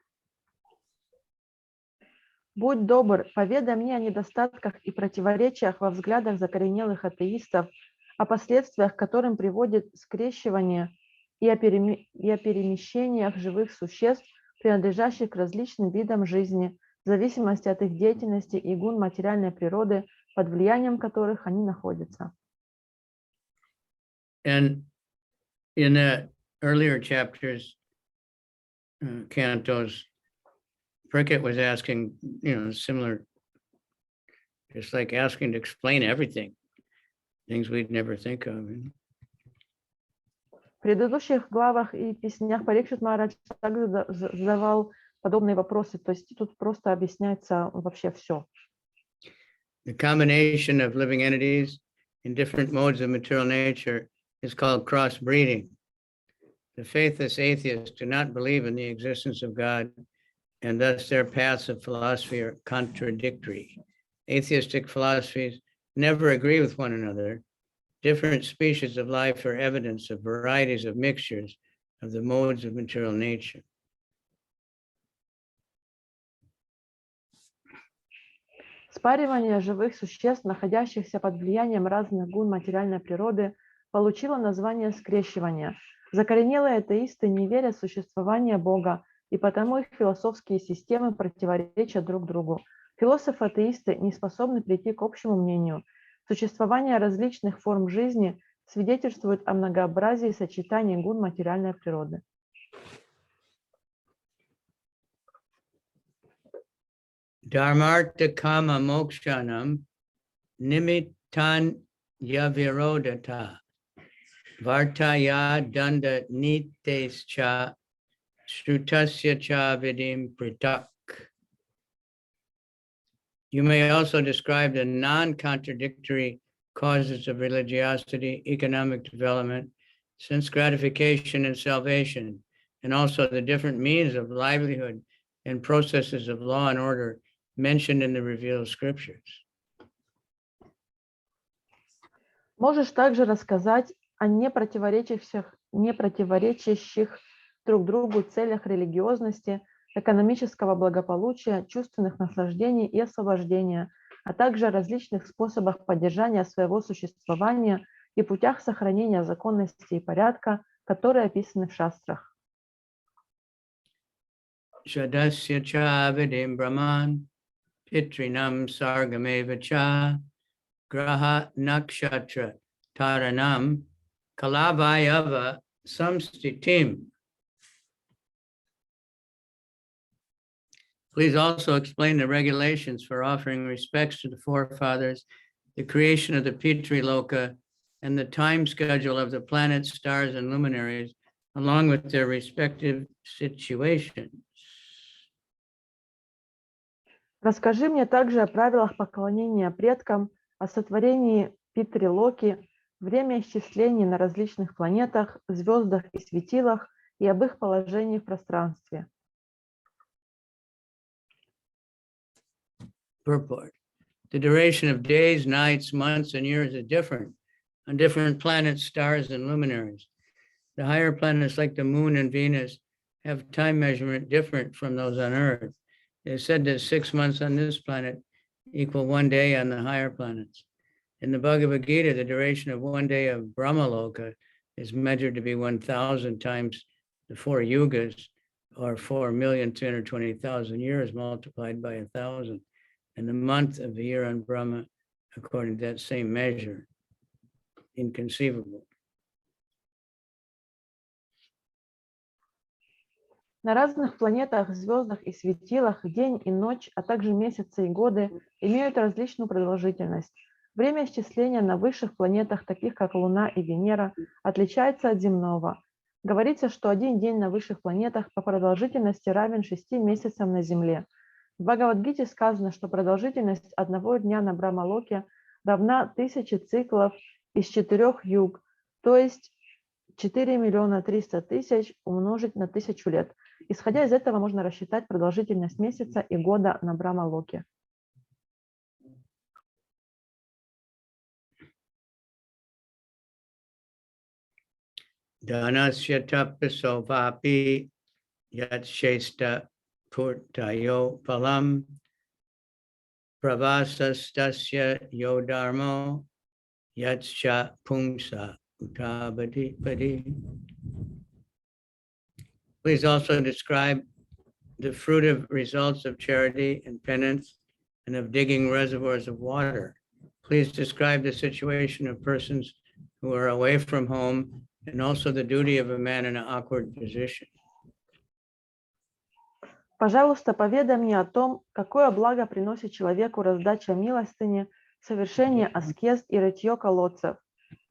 Будь добр, поведай мне о недостатках и противоречиях во взглядах закоренелых атеистов, о последствиях, к которым приводит скрещивание, и о перемещениях живых существ, принадлежащих к различным видам жизни, в зависимости от их деятельности и гун материальной природы, под влиянием которых они находятся. And in the earlier chapters, Cantos, Prickett was asking, similar, just like asking to explain everything, things we'd never think of. В предыдущих главах и песнях Парикшит Махарадж также задавал подобные вопросы, то есть тут просто объясняется вообще все. The combination of living entities in different modes of material nature is called crossbreeding. The faithless atheists do not believe in the existence of God, and thus their paths of philosophy are contradictory. Atheistic philosophies never agree with one another. Different species of life are evidence of varieties of mixtures of the modes of material nature. Спаривание живых существ, находящихся под влиянием разных гун материальной природы, получило название скрещивания. Закоренелые атеисты не верят в существование Бога, и потому их философские системы противоречат друг другу. Философы-атеисты не способны прийти к общему мнению. Существование различных форм жизни свидетельствует о многообразии сочетаний гун материальной природы. Dharmartha kama mokshanam nimittan yavirodata vartaya danda nitescha shrutasya cha vidim pritak. You may also describe the non-contradictory causes of religiosity, economic development, sense gratification, and salvation, and also the different means of livelihood and processes of law and order mentioned in the revealed scriptures. Можешь также рассказать о непротиворечащих друг другу целях религиозности, экономического благополучия, чувственных наслаждений и освобождения, а также о различных способах поддержания своего существования и путях сохранения законности и порядка, которые описаны в шастрах. Shadasya cha vidim brahman, pitrinam sargameva cha, graha nakshatra taranam, kalavayava samstitim. Please also explain the regulations for offering respects to the forefathers, the creation of the Pitri Loka, and the time schedule of the planets, stars, and luminaries, along with their respective situations. Расскажи мне также о правилах поклонения предкам, о сотворении Питри-Локи, время исчислений на различных планетах, звездах и светилах и об их положении в пространстве. Purport. The duration of days, nights, months, and years is different on different planets, stars, and luminaries. The higher planets like the moon and Venus have time measurement different from those on Earth. It is said that 6 months on this planet equal 1 day on the higher planets. In the Bhagavad Gita, the duration of 1 day of Brahmaloka is measured to be 1,000 times the 4 yugas, or 4,320,000 years multiplied by 1,000. And the month of the year on Brahma, according to that same measure. Inconceivable. На разных планетах, звездах и светилах день и ночь, а также месяцы и годы имеют различную продолжительность. Время исчисления на высших планетах, таких как Луна и Венера, отличается от земного. Говорится, что один день на высших планетах по продолжительности равен 6 месяцам на Земле. В Бхагавад-гите сказано, что продолжительность одного дня на Брахмалоке равна 1000 циклов из 4 юг, то есть 4 300 000 умножить на 1000 лет. Исходя из этого, можно рассчитать продолжительность месяца и года на Брахмалоке. Dhanasya tapaso vapi yat shesta purtayo phalam pravasastasya yodharmo yatscha pungsa utabadipadi. Please also describe the fruitive results of charity and penance and of digging reservoirs of water. Please describe the situation of persons who are away from home and also the duty of a man in an awkward position. Пожалуйста, поведай мне о том, какое благо приносит человеку раздача милостыни, совершение аскез и рытье колодцев.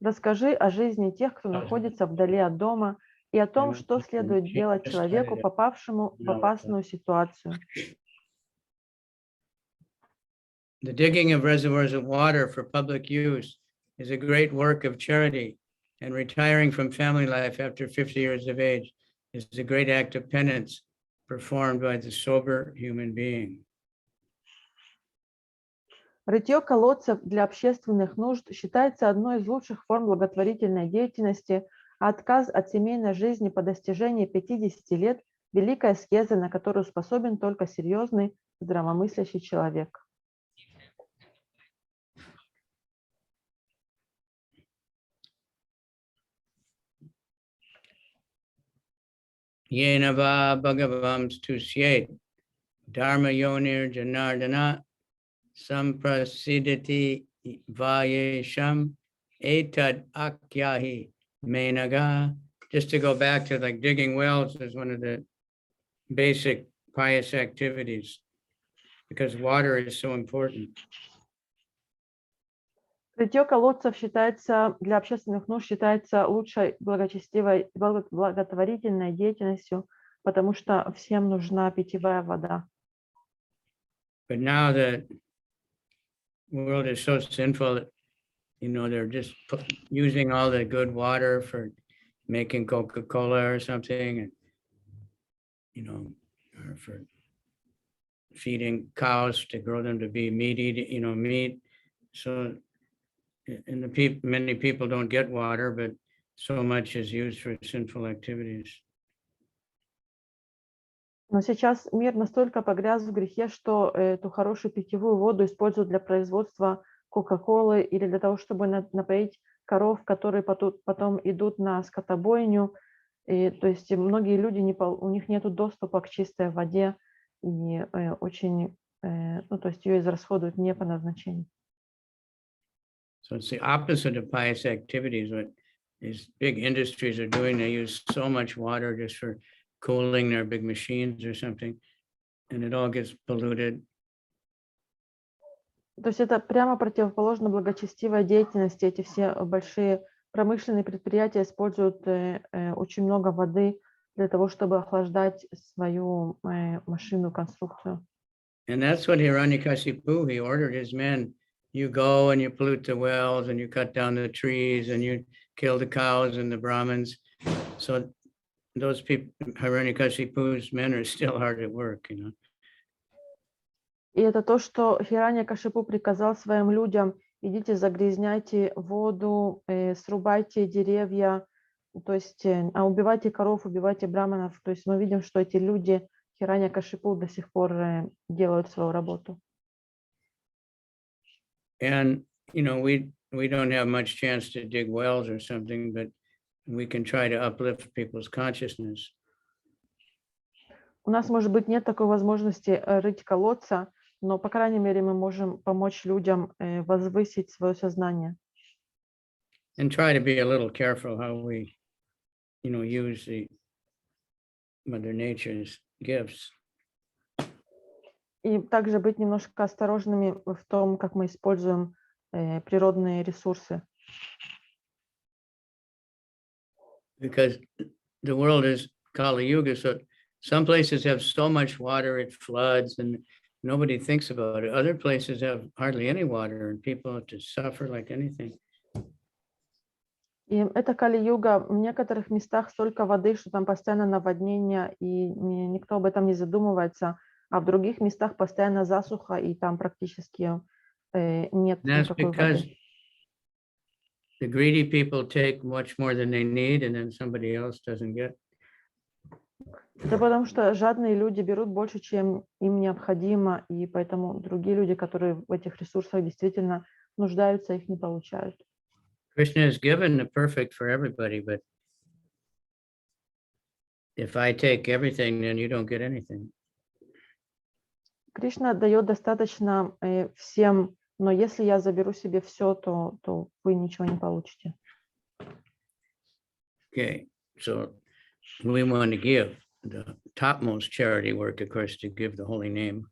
Расскажи о жизни тех, кто находится вдали от дома, и о том, что следует делать человеку, попавшему в опасную ситуацию. The digging of reservoirs of water for public use is a great work of charity, and retiring from family life after 50 years of age is a great act of penance performed by the sober human being. Рытье колодцев для общественных нужд считается одной из лучших форм благотворительной деятельности, а отказ от семейной жизни по достижении 50 лет – великая аскеза, на которую способен только серьезный, здравомыслящий человек. Yenava Bhagavam Stusyet Dharma Yonir Janardana Samprasidati Vayesham Etad Akyahi Menaga. Just to go back to like digging wells is one of the basic pious activities because water is so important. Рытье колодцев считается для общественных нужд считается лучшей благочестивой благотворительной деятельностью, потому что всем нужна питьевая вода. But now the world is so sinful that, you know, they're just using all the good water for making Coca-Cola or something, and, you know, or for feeding cows to grow them to be meat. So, and many people don't get water, but so much is used for sinful activities. Но сейчас мир настолько погряз в грехе, что эту хорошую питьевую воду используют для производства Кока-Колы или для того, чтобы напоить коров, которые потом идут на скотобойню. И, то есть многие люди, у них нет доступа к чистой воде, и то есть ее израсходуют не по назначению. So it's the opposite of pious activities. What these big industries are doing, they use so much water just for cooling their big machines or something, and it all gets polluted. То есть это прямо противоположно благочестивой деятельности. Эти все большие промышленные предприятия используют очень много воды для того, чтобы охлаждать свою машину, конструкцию. And that's what Hiranyakashipu, he ordered his men, you go and you pollute the wells and you cut down the trees and you kill the cows and the Brahmins. So those people, Hiranyakashipu's men are still hard at work, you know. И это то, что Хираньякашипу приказал своим людям: идите, загрязняйте воду, срубайте деревья, то есть убивайте коров, убивайте браманов. То есть мы видим, что эти люди Хираньякашипу до сих пор делают свою работу. And, you know, we don't have much chance to dig wells or something, but we can try to uplift people's consciousness. У нас, может быть, нет такой возможности рыть колодца, но, по крайней мере, мы можем помочь людям возвысить свое сознание. And try to be a little careful how we, you know, use the Mother Nature's gifts. И также быть немножко осторожными в том, как мы используем природные ресурсы. Because the world is Kali Yuga, so some places have so much water it floods and nobody thinks about it. Other places have hardly any water and people have to suffer like anything. И это Кали-юга. В некоторых местах столько воды, что там постоянно наводнение, и никто об этом не задумывается. А в других местах постоянно засуха, и там практически нет никакой воды. The greedy people take much more than they need, and then somebody else doesn't get. Это потому что жадные люди берут больше, чем им необходимо, и поэтому другие люди, которые в этих ресурсах действительно нуждаются, их не получают. Krishna has given the perfect for everybody, but if I take everything, then you don't get anything. Кришна дает достаточно всем, но если я заберу себе все, то вы ничего не получите. Okay, so we want to give the topmost charity work, of course, to give the holy name.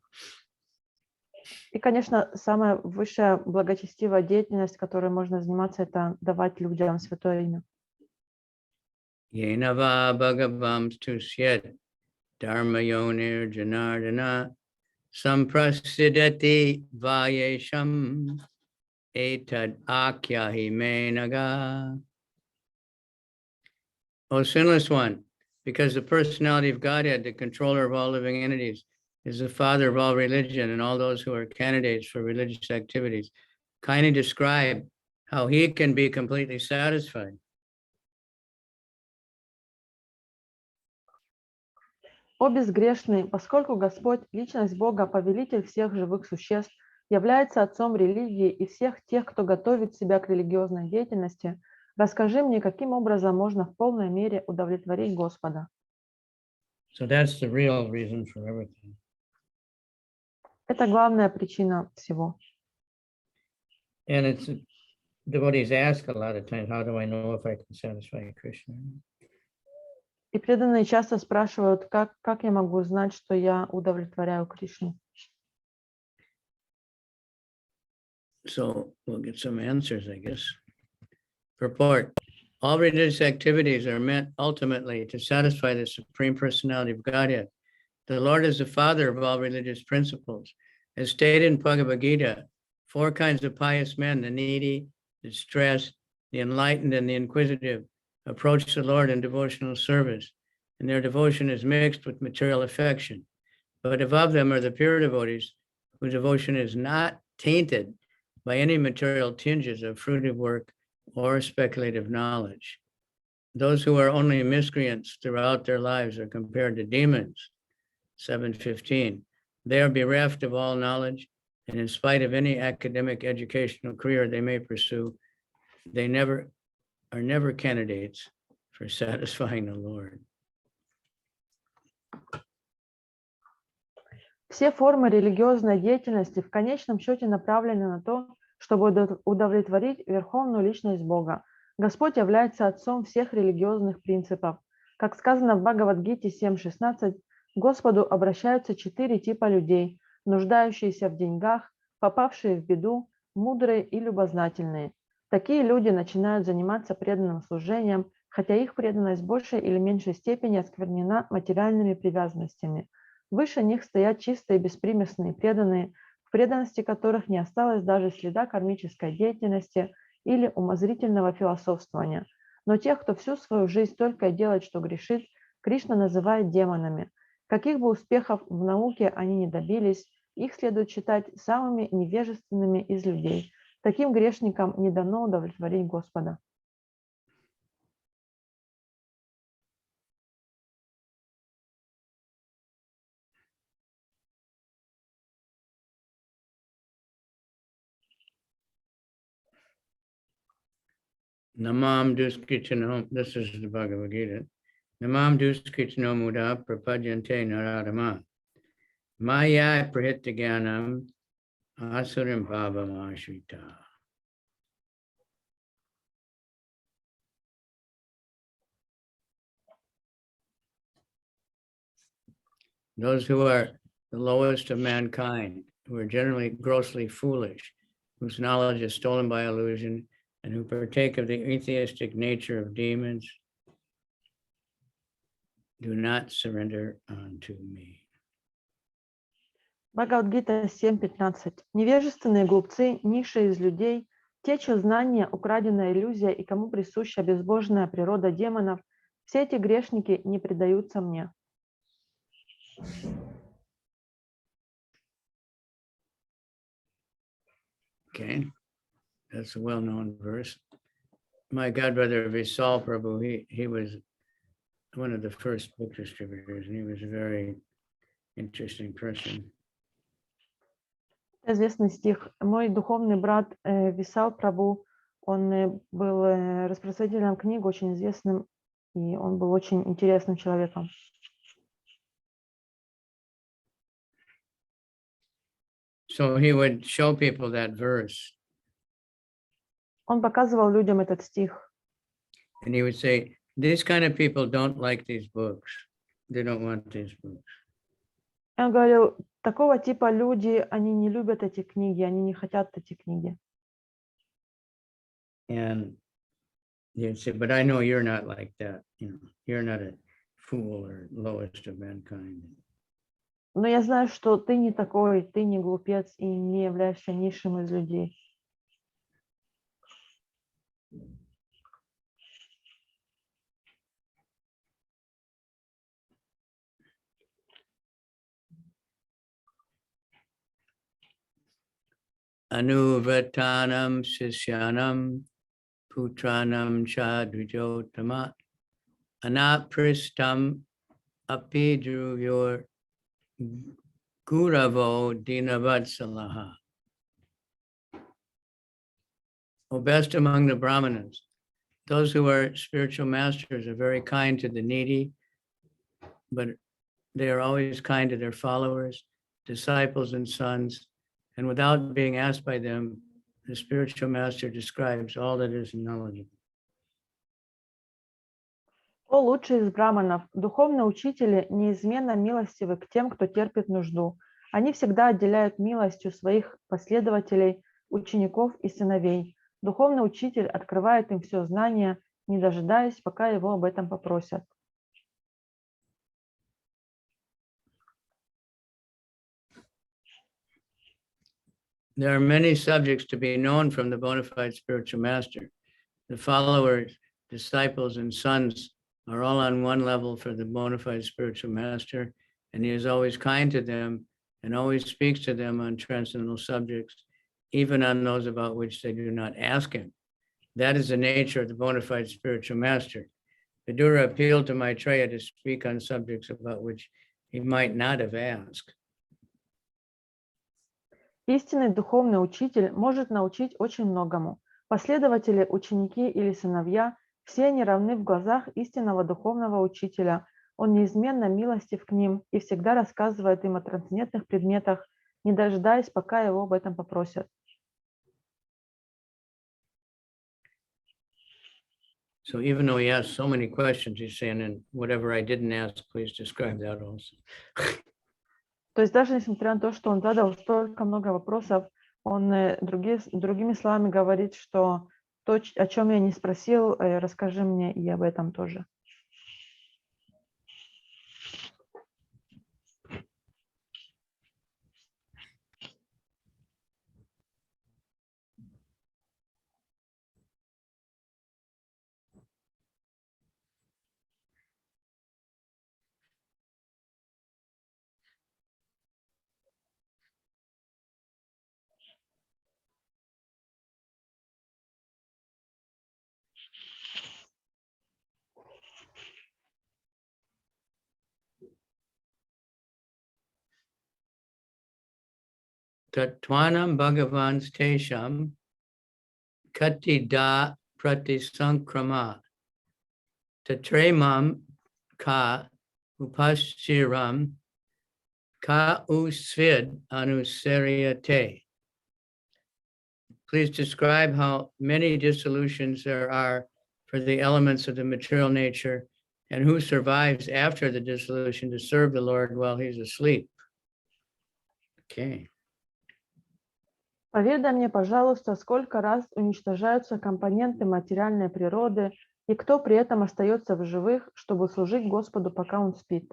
И, конечно, самая высшая благочестивая деятельность, которой можно заниматься, это давать людям святое имя. Yenava bhagavam stusyat dharma yonir janardana samprasidati vayesham etad akyahi menaga. O sinless one, because the personality of Godhead, the controller of all living entities, is the father of all religion and all those who are candidates for religious activities, kindly describe how he can be completely satisfied. О безгрешный, поскольку Господь, личность Бога, повелитель всех живых существ, является отцом религии и всех тех, кто готовит себя к религиозной деятельности, расскажи мне, каким образом можно в полной мере удовлетворить Господа. So that's the real reason for everything. Это главная причина всего. And it's devotees ask a lot of times, how do I know if I can satisfy Krishna? И преданные часто спрашивают, как я могу знать, что я удовлетворяю Кришну. So we'll get some answers, I guess. Purport. All religious activities are meant ultimately to satisfy the Supreme Personality of Godhead. The Lord is the father of all religious principles. As stated in Bhagavad Gita, 4 kinds of pious men, the needy, the distressed, the enlightened, and the inquisitive, approach the Lord in devotional service, and their devotion is mixed with material affection. But above them are the pure devotees, whose devotion is not tainted by any material tinges of fruitive work or speculative knowledge. Those who are only miscreants throughout their lives are compared to demons, 7:15. They are bereft of all knowledge, and in spite of any academic educational career they may pursue, they are never candidates for satisfying the Lord. Все формы религиозной деятельности в конечном счете направлены на то, чтобы удовлетворить верховную личность Бога. Господь является отцом всех религиозных принципов. Как сказано в Бхагавад-гите 7.16, Господу обращаются 4 типа людей: нуждающиеся в деньгах, попавшие в беду, мудрые и любознательные. Такие люди начинают заниматься преданным служением, хотя их преданность в большей или меньшей степени осквернена материальными привязанностями. Выше них стоят чистые, беспримесные преданные, в преданности которых не осталось даже следа кармической деятельности или умозрительного философствования. Но тех, кто всю свою жизнь только и делает, что грешит, Кришна называет демонами. Каких бы успехов в науке они не добились, их следует считать самыми невежественными из людей. Таким грешникам не дано удовлетворить Господа. Namam duskritanam, this is the Bhagavad Gita. Namam duskritano muda prapadyante naradama. Maya prahitagyanam asuram bhavam ashrita. Those who are the lowest of mankind, who are generally grossly foolish, whose knowledge is stolen by illusion, and who partake of the atheistic nature of demons, do not surrender unto me. Бхагавад-гита 7.15. Невежественные глупцы, низшие из людей, те, чье знание, украденная иллюзия и кому присуща безбожная природа демонов, все эти грешники не предаются мне. Okay, that's a well-known verse. My godbrother Visal Prabhu, he was one of the first book distributors, and he was a very interesting person. Известный стих. Мой духовный брат Висал Прабhu, он был распространителем книг, очень известным, и он был очень интересным человеком. So he would show people that verse. Он показывал людям этот стих. And he would say, these kind of people don't like these books. They don't want these books. Он говорил, такого типа люди, они не любят эти книги, они не хотят эти книги. And he'd say, but I know you're not like that. You know, you're not a fool or lowest of mankind. Но я знаю, что ты не такой, ты не глупец и не являешься низшим из людей. Anuvatanam sisyanam putranam chadvijotamat anapristam apidruyor guravo dinavatsalaha. O best among the Brahmanas, those who are spiritual masters are very kind to the needy, but they are always kind to their followers, disciples, and sons. And without being asked by them, the spiritual master describes all that is knowledgeable. О лучший из браманов, духовные учители неизменно милостивы к тем, кто терпит нужду. Они всегда отделяют милостью своих последователей, учеников и сыновей. Духовный учитель открывает им все знание, не дожидаясь, пока его об этом попросят. There are many subjects to be known from the bona fide spiritual master. The followers, disciples, and sons are all on one level for the bona fide spiritual master, and he is always kind to them and always speaks to them on transcendental subjects, even on those about which they do not ask him. That is the nature of the bona fide spiritual master. Vidura appealed to Maitreya to speak on subjects about which he might not have asked. Истинный духовный учитель может научить очень многому. Последователи, ученики или сыновья – все они равны в глазах истинного духовного учителя. Он неизменно милостив к ним и всегда рассказывает им о трансцендентных предметах, не дожидаясь, пока его об этом попросят. So even though he asked so many questions, he's saying, and whatever I didn't ask, please describe that also. То есть даже несмотря на то, что он задал столько много вопросов, он другими словами говорит, что то, о чем я не спросил, расскажи мне и об этом тоже. Tatwanam Bhagavans Tesham Katida Pratisankrama Tatremam Ka Upashiram Ka Usvid Anusaryate. Please describe how many dissolutions there are for the elements of the material nature and who survives after the dissolution to serve the Lord while he's asleep. Okay. Поведай мне, пожалуйста, сколько раз уничтожаются компоненты материальной природы и кто при этом остается в живых, чтобы служить Господу, пока он спит.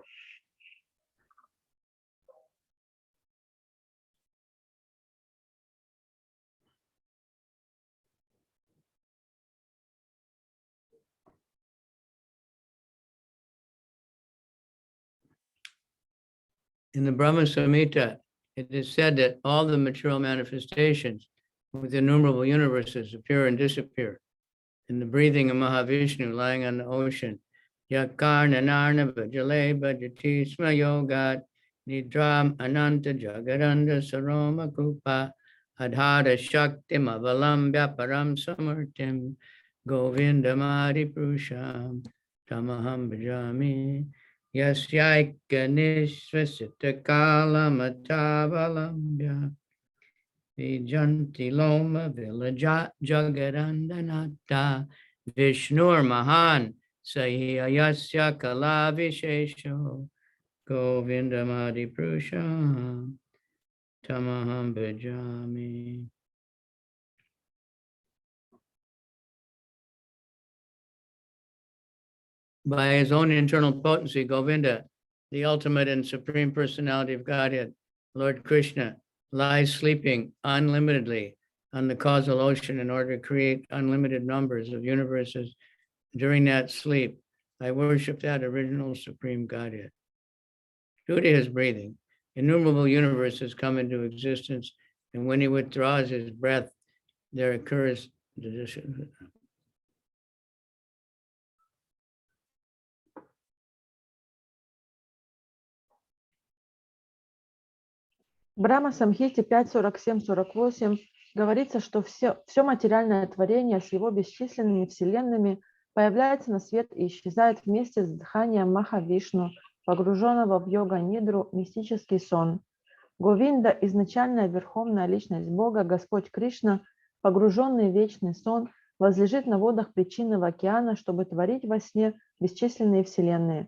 In the Brahma Samhita, it is said that all the material manifestations with innumerable universes appear and disappear. In the breathing of Mahavishnu lying on the ocean, Yakarna Narnava Jale Bhajati Sma Yogat Nidram Ananta Jagaranda Saroma Kupa Adhara Shakti Mavalambya Param Samartim Govindamadi Prusham Tamaham Bhajami Yasyaikanishvasita Kalamatavalamya Vijanti Loma Vilaja Jagarandanata Vishnur Mahan Sahiyasya Kalavishesho Govindamadi Prusham Tamaham Bhajami. By his own internal potency, Govinda, the ultimate and supreme personality of Godhead, Lord Krishna, lies sleeping unlimitedly on the causal ocean in order to create unlimited numbers of universes. During that sleep, I worship that original supreme Godhead. Due to his breathing, innumerable universes come into existence, and when he withdraws his breath, there occurs В Брахма Самхите 5.47-48 говорится, что все материальное творение с его бесчисленными вселенными появляется на свет и исчезает вместе с дыханием Маха-Вишну, погруженного в йога-нидру, мистический сон. Говинда, изначальная верховная личность Бога, Господь Кришна, погруженный в вечный сон, возлежит на водах причинного океана, чтобы творить во сне бесчисленные вселенные.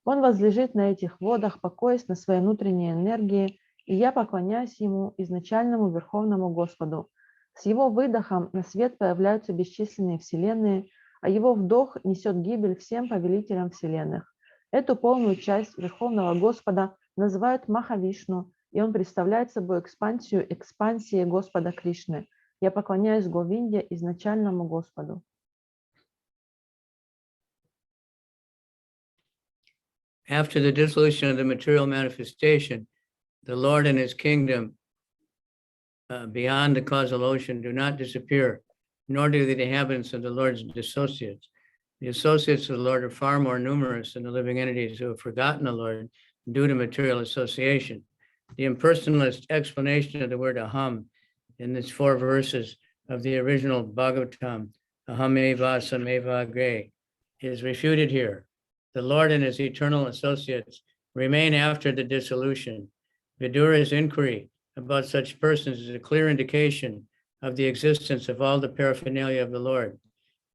Он возлежит на этих водах, покоясь на своей внутренней энергии, и я поклоняюсь Ему, изначальному Верховному Господу. С Его выдохом на свет появляются бесчисленные вселенные, а Его вдох несет гибель всем повелителям вселенных. Эту полную часть Верховного Господа называют Маха-Вишну, и Он представляет собой экспансию экспансии Господа Кришны. Я поклоняюсь Говинде, изначальному Господу. After the dissolution of the material manifestation, the Lord and his kingdom beyond the causal ocean do not disappear, nor do the inhabitants of the Lord's associates. The associates of the Lord are far more numerous than the living entities who have forgotten the Lord due to material association. The impersonalist explanation of the word aham in these 4 verses of the original Bhagavatam, aham eva sameva agre, is refuted here. The Lord and his eternal associates remain after the dissolution. Vidura's inquiry about such persons is a clear indication of the existence of all the paraphernalia of the Lord.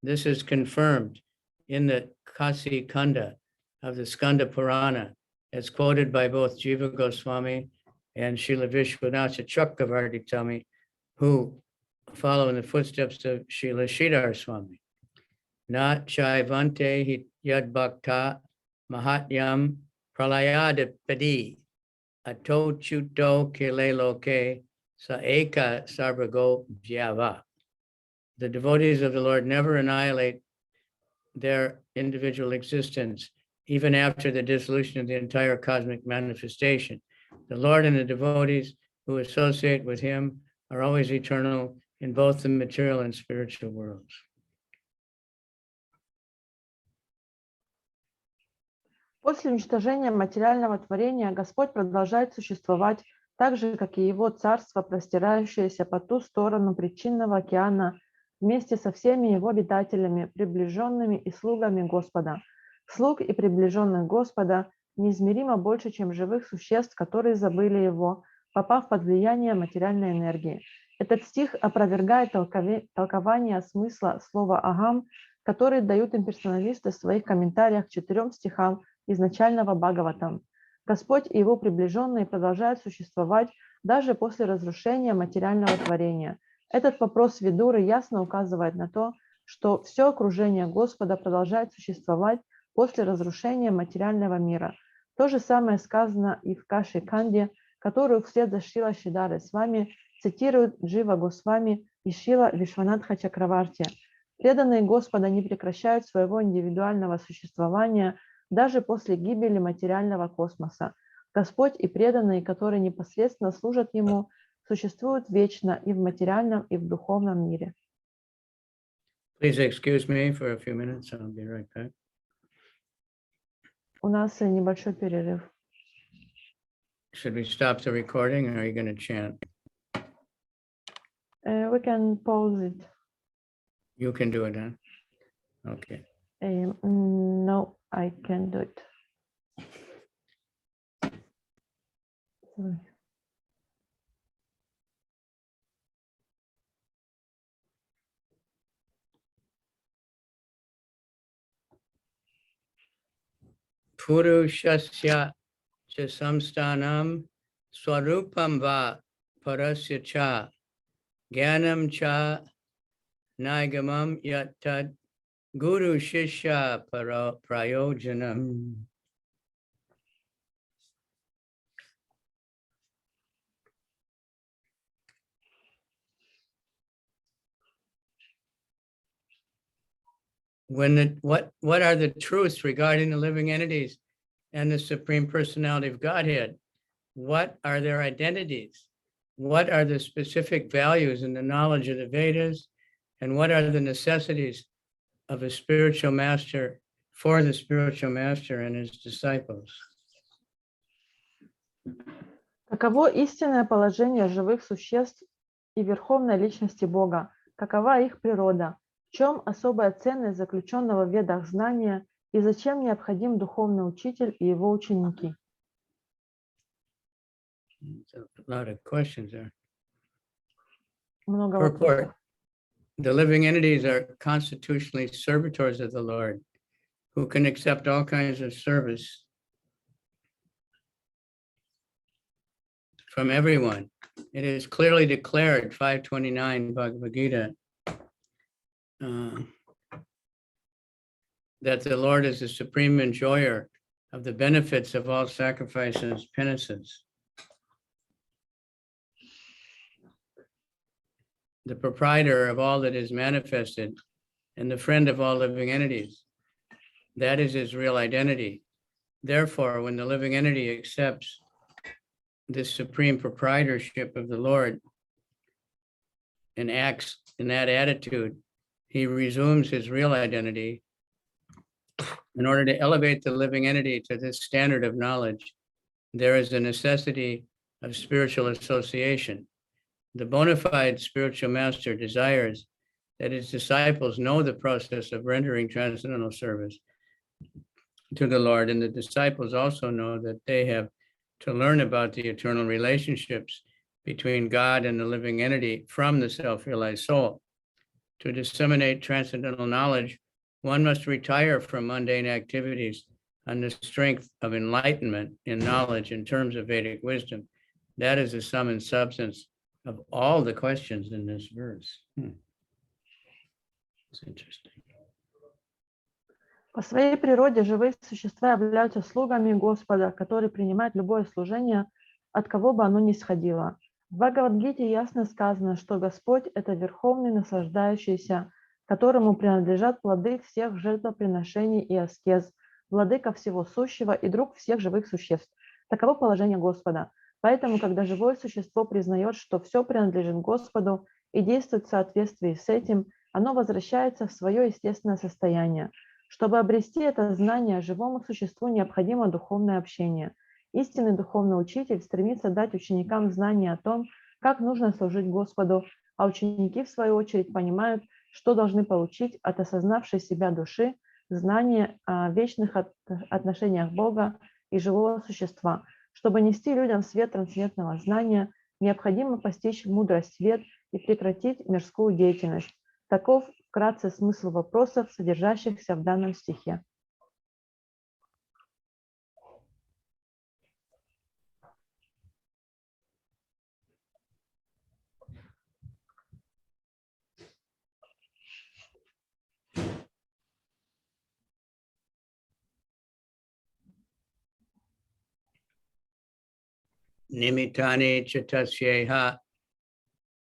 This is confirmed in the Kasi Kanda of the Skanda Purana, as quoted by both Jiva Goswami and Srila Vishwanatha Chakravarti Swami, who follow in the footsteps of Srila Sridhar Swami. Na chaivante yad bhakta mahatyam pralayadipadi ato chuto kile loke sa eka sarvago jyava. The devotees of the Lord never annihilate their individual existence, even after the dissolution of the entire cosmic manifestation. The Lord and the devotees who associate with him are always eternal in both the material and spiritual worlds. После уничтожения материального творения Господь продолжает существовать так же, как и его царство, простирающееся по ту сторону причинного океана, вместе со всеми его обитателями, приближенными и слугами Господа. Слуг и приближенных Господа неизмеримо больше, чем живых существ, которые забыли его, попав под влияние материальной энергии. Этот стих опровергает толкование смысла слова «агам», которые дают имперсоналисты в своих комментариях к 4 стихам изначального Бхагаватам. Господь и его приближенные продолжают существовать даже после разрушения материального творения. Этот вопрос Видуры ясно указывает на то, что все окружение Господа продолжает существовать после разрушения материального мира. То же самое сказано и в Кавичандре, которую вслед за Шрила Шридарой Свами цитируют Джива Госвами и Шрила Вишванатха Чакраварти. Преданные Господа не прекращают своего индивидуального существования даже после гибели материального космоса. Господь и преданные, которые непосредственно служат Ему, существуют вечно и в материальном, и в духовном мире. Please excuse me for a few minutes. I'll be right back. У нас небольшой перерыв. Should we stop the recording or are you going to chant? We can pause it. You can do it, huh? Okay. No, I can't do it. Sorry. Purushasya cha samstanam swarupam va parasya cha gyanam cha naigamam yattad guru shishya prayojanam. What are the truths regarding the living entities and the Supreme Personality of Godhead? What are their identities? What are the specific values in the knowledge of the Vedas? And what are the necessities of a spiritual master for the spiritual master and his disciples? Каково истинное положение живых существ и верховной личности Бога? Какова их природа? В чем особая ценность заключенного в ведах знания и зачем необходим духовный учитель и его ученики? Много вопросов. The living entities are constitutionally servitors of the Lord, who can accept all kinds of service from everyone. It is clearly declared, 529 Bhagavad Gita, that the Lord is the supreme enjoyer of the benefits of all sacrifices, penances. The proprietor of all that is manifested and the friend of all living entities. That is his real identity. Therefore, when the living entity accepts this supreme proprietorship of the Lord and acts in that attitude, he resumes his real identity. In order to elevate the living entity to this standard of knowledge, there is a necessity of spiritual association. The bona fide spiritual master desires that his disciples know the process of rendering transcendental service to the Lord, and the disciples also know that they have to learn about the eternal relationships between God and the living entity from the self-realized soul. To disseminate transcendental knowledge, one must retire from mundane activities on the strength of enlightenment in knowledge in terms of Vedic wisdom. That is the sum and substance of all the questions in this verse. It's interesting. По своей природе живые существа являются слугами Господа, который принимает любое служение, от кого бы оно ни исходило. В Бхагавад-гите ясно сказано, что Господь – это верховный наслаждающийся, которому принадлежат плоды всех жертвоприношений и аскез, владыка всего сущего и друг всех живых существ. Таково положение Господа. Поэтому, когда живое существо признает, что все принадлежит Господу и действует в соответствии с этим, оно возвращается в свое естественное состояние. Чтобы обрести это знание, живому существу необходимо духовное общение. Истинный духовный учитель стремится дать ученикам знания о том, как нужно служить Господу, а ученики, в свою очередь, понимают, что должны получить от осознавшей себя души знания о вечных отношениях Бога и живого существа. Чтобы нести людям свет трансцендентного знания, необходимо постичь мудрость вед и прекратить мирскую деятельность. Таков вкратце смысл вопросов, содержащихся в данном стихе. Nimitani chatasyeha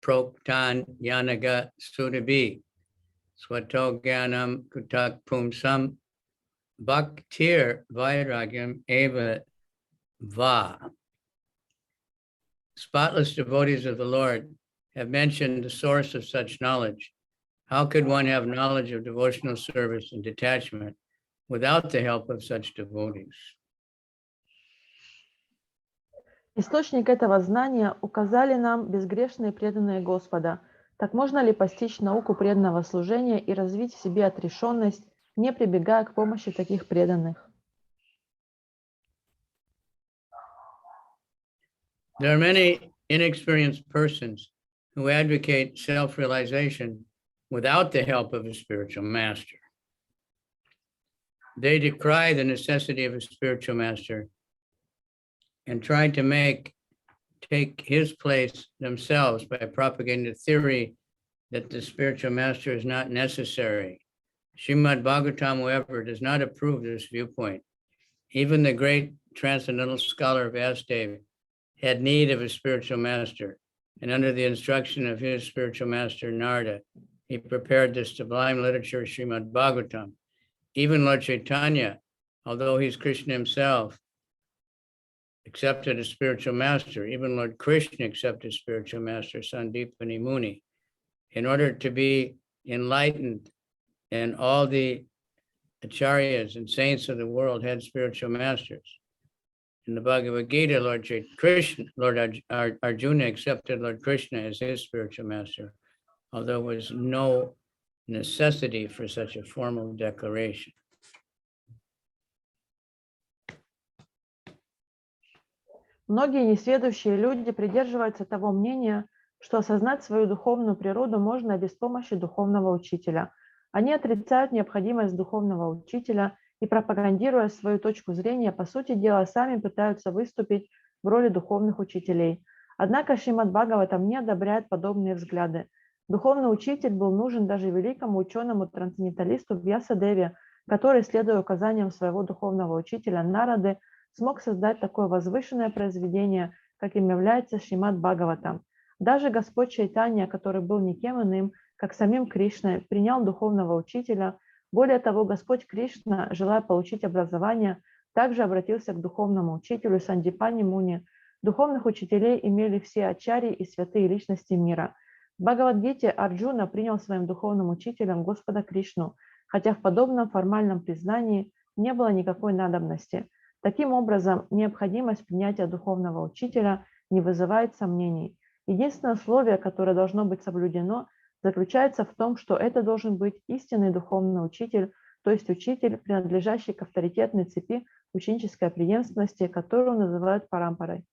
proktan yanaga sudabhi swato gyanam kutak pumsam bhaktir vairagyam eva va. Spotless devotees of the Lord have mentioned the source of such knowledge. How could one have knowledge of devotional service and detachment without the help of such devotees? Источник этого знания указали нам безгрешные преданные Господа. Так можно ли постичь науку преданного служения и развить в себе отрешенность, не прибегая к помощи таких преданных? There are many inexperienced persons who advocate self-realization without the help of a spiritual master. They decry the necessity of a spiritual master and try to take his place themselves by propagating the theory that the spiritual master is not necessary. Srimad Bhagavatam, however, does not approve this viewpoint. Even the great transcendental scholar Vasudev had need of a spiritual master, and under the instruction of his spiritual master Narada, he prepared this sublime literature, Srimad Bhagavatam. Even Lord Chaitanya, although he's Krishna himself, accepted a spiritual master. Even Lord Krishna accepted spiritual master, Sandipani Muni. In order to be enlightened, and all the acharyas and saints of the world had spiritual masters. In the Bhagavad Gita, Lord Arjuna accepted Lord Krishna as his spiritual master, although there was no necessity for such a formal declaration. Многие несведущие люди придерживаются того мнения, что осознать свою духовную природу можно без помощи духовного учителя. Они отрицают необходимость духовного учителя и, пропагандируя свою точку зрения, по сути дела, сами пытаются выступить в роли духовных учителей. Однако Шримад Бхагаватам не одобряет подобные взгляды. Духовный учитель был нужен даже великому ученому-трансценденталисту Вьясадеве, который, следуя указаниям своего духовного учителя Нарады, смог создать такое возвышенное произведение, каким является Шримад Бхагаватам. Даже Господь Чайтанья, который был никем иным, как самим Кришной, принял духовного учителя. Более того, Господь Кришна, желая получить образование, также обратился к духовному учителю Сандипани Муни. Духовных учителей имели все ачарьи и святые личности мира. В Бхагавад-гите Арджуна принял своим духовным учителем Господа Кришну, хотя в подобном формальном признании не было никакой надобности. Таким образом, необходимость принятия духовного учителя не вызывает сомнений. Единственное условие, которое должно быть соблюдено, заключается в том, что это должен быть истинный духовный учитель, то есть учитель, принадлежащий к авторитетной цепи ученической преемственности, которую называют парампарой.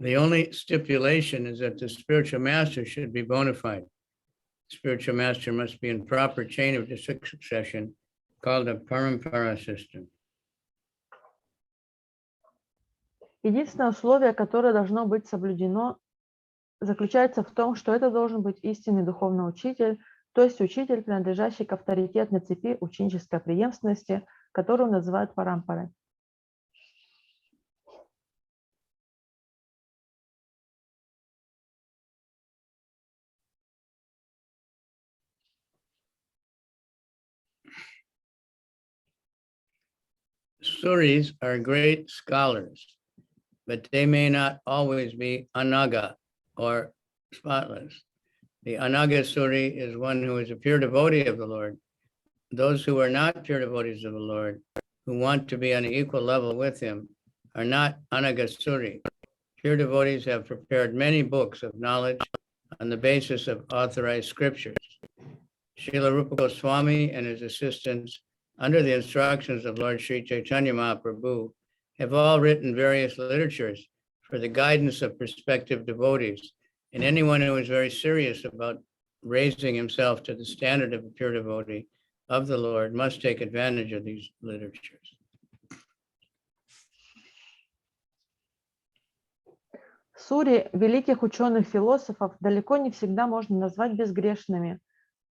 The only stipulation is that the spiritual master should be bona fide. The spiritual master must be in proper chain of succession, called a parampara system. Единственное условие, которое должно быть соблюдено, заключается в том, что это должен быть истинный духовный учитель, то есть учитель, принадлежащий к авторитетной цепи ученической преемственности, которую называют парампарой. Suris are great scholars, but they may not always be anaga or spotless. The Anagasuri is one who is a pure devotee of the Lord. Those who are not pure devotees of the Lord, who want to be on an equal level with him, are not Anagasuri. Pure devotees have prepared many books of knowledge on the basis of authorized scriptures. Srila Rupa Goswami and his assistants, under the instructions of Lord Sri Chaitanya Mahaprabhu, have all written various literatures for the guidance of prospective devotees, and anyone who is very serious about raising himself to the standard of a pure devotee of the Lord must take advantage of these literatures. Сури великих ученых-философов далеко не всегда можно назвать безгрешными.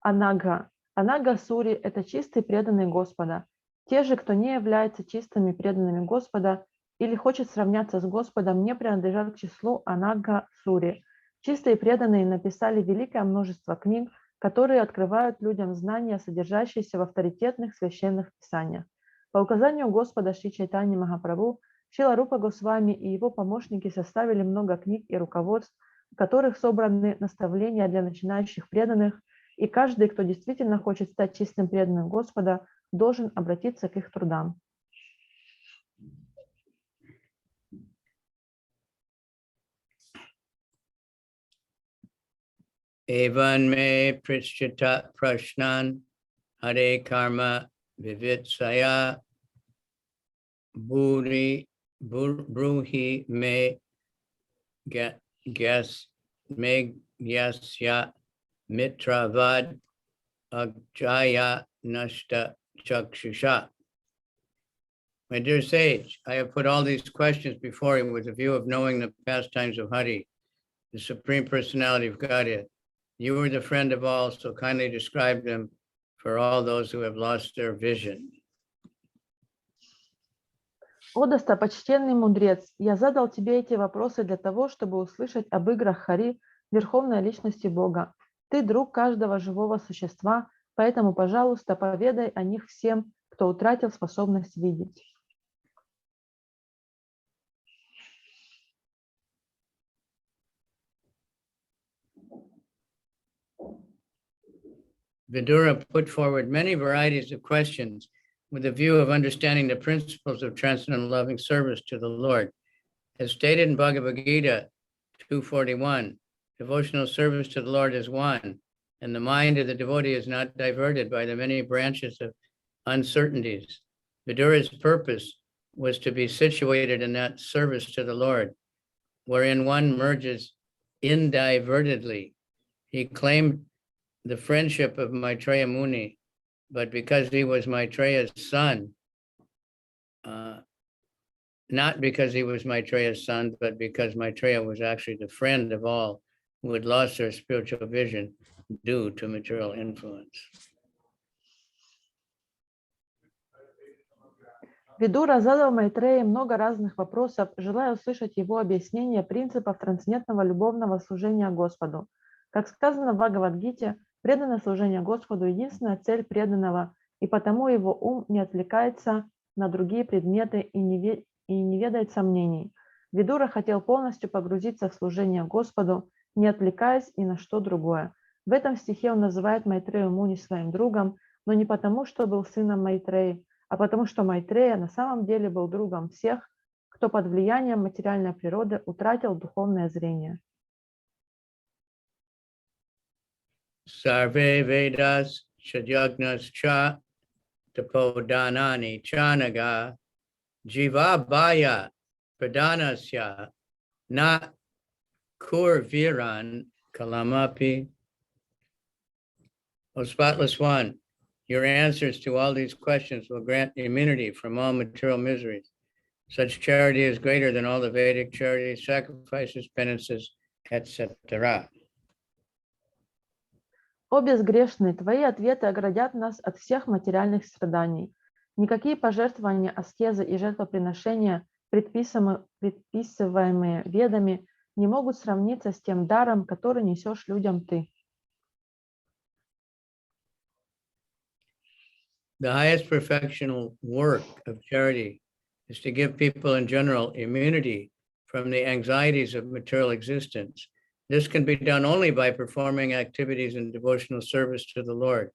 Анага-сури – это чистые преданные Господа. Те же, кто не является чистыми преданными Господа или хочет сравняться с Господом, не принадлежат к числу Анага-сури. Чистые преданные написали великое множество книг, которые открывают людям знания, содержащиеся в авторитетных священных писаниях. По указанию Господа Шри Чайтаньи Махапрабху, Шрила Рупа Госвами и его помощники составили много книг и руководств, в которых собраны наставления для начинающих преданных, и каждый, кто действительно хочет стать чистым преданным Господа, должен обратиться к их трудам. Evan me prishchita prashnan hare karma vivitsaya bruhi me gyasya mitravad ajaya nashta chakshusha. My dear sage, I have put all these questions before you with a view of knowing the pastimes of Hari, the Supreme Personality of Godhead. You are the friend of all, so kindly describe them for all those who have lost their vision. О, достопочтенный мудрец, я задал тебе эти вопросы для того, чтобы услышать об играх Хари, Верховной Личности Бога. Ты друг каждого живого существа, поэтому, пожалуйста, поведай о них всем, кто утратил способность видеть. Vidura put forward many varieties of questions with a view of understanding the principles of transcendental loving service to the Lord. As stated in Bhagavad Gita 2:41, devotional service to the Lord is one, and the mind of the devotee is not diverted by the many branches of uncertainties. Vidura's purpose was to be situated in that service to the Lord, wherein one merges indivertedly. He claimed the friendship of Maitreya Muni, but because he was Maitreya's son, not because he was Maitreya's son, but because Maitreya was actually the friend of all who had lost their spiritual vision due to material influence. Видура задал Майтрее много разных вопросов, желая услышать его объяснение принципов трансцендентного любовного служения Господу. Как сказано в Бхагавад-гите, преданное служение Господу – единственная цель преданного, и потому его ум не отвлекается на другие предметы и не ведает сомнений. Видура хотел полностью погрузиться в служение Господу, не отвлекаясь ни на что другое. В этом стихе он называет Майтрею Муни своим другом, но не потому, что был сыном Майтреи, а потому что Майтрея на самом деле был другом всех, кто под влиянием материальной природы утратил духовное зрение. Sarve Vedas Shadyagnas Cha Tapodanani Chanaga Jiva Bhaya Pradhanasya Na Kurviran Kalamapi. O spotless one, your answers to all these questions will grant immunity from all material miseries. Such charity is greater than all the Vedic charities, sacrifices, penances, etc. О безгрешный, твои ответы оградят нас от всех материальных страданий. Никакие пожертвования, аскезы и жертвоприношения, предписываемые ведами, не могут сравниться с тем даром, который несешь людям ты. The highest perfectional work of charity is to give people in general immunity from the anxieties of material existence. This can be done only by performing activities in devotional service to the Lord.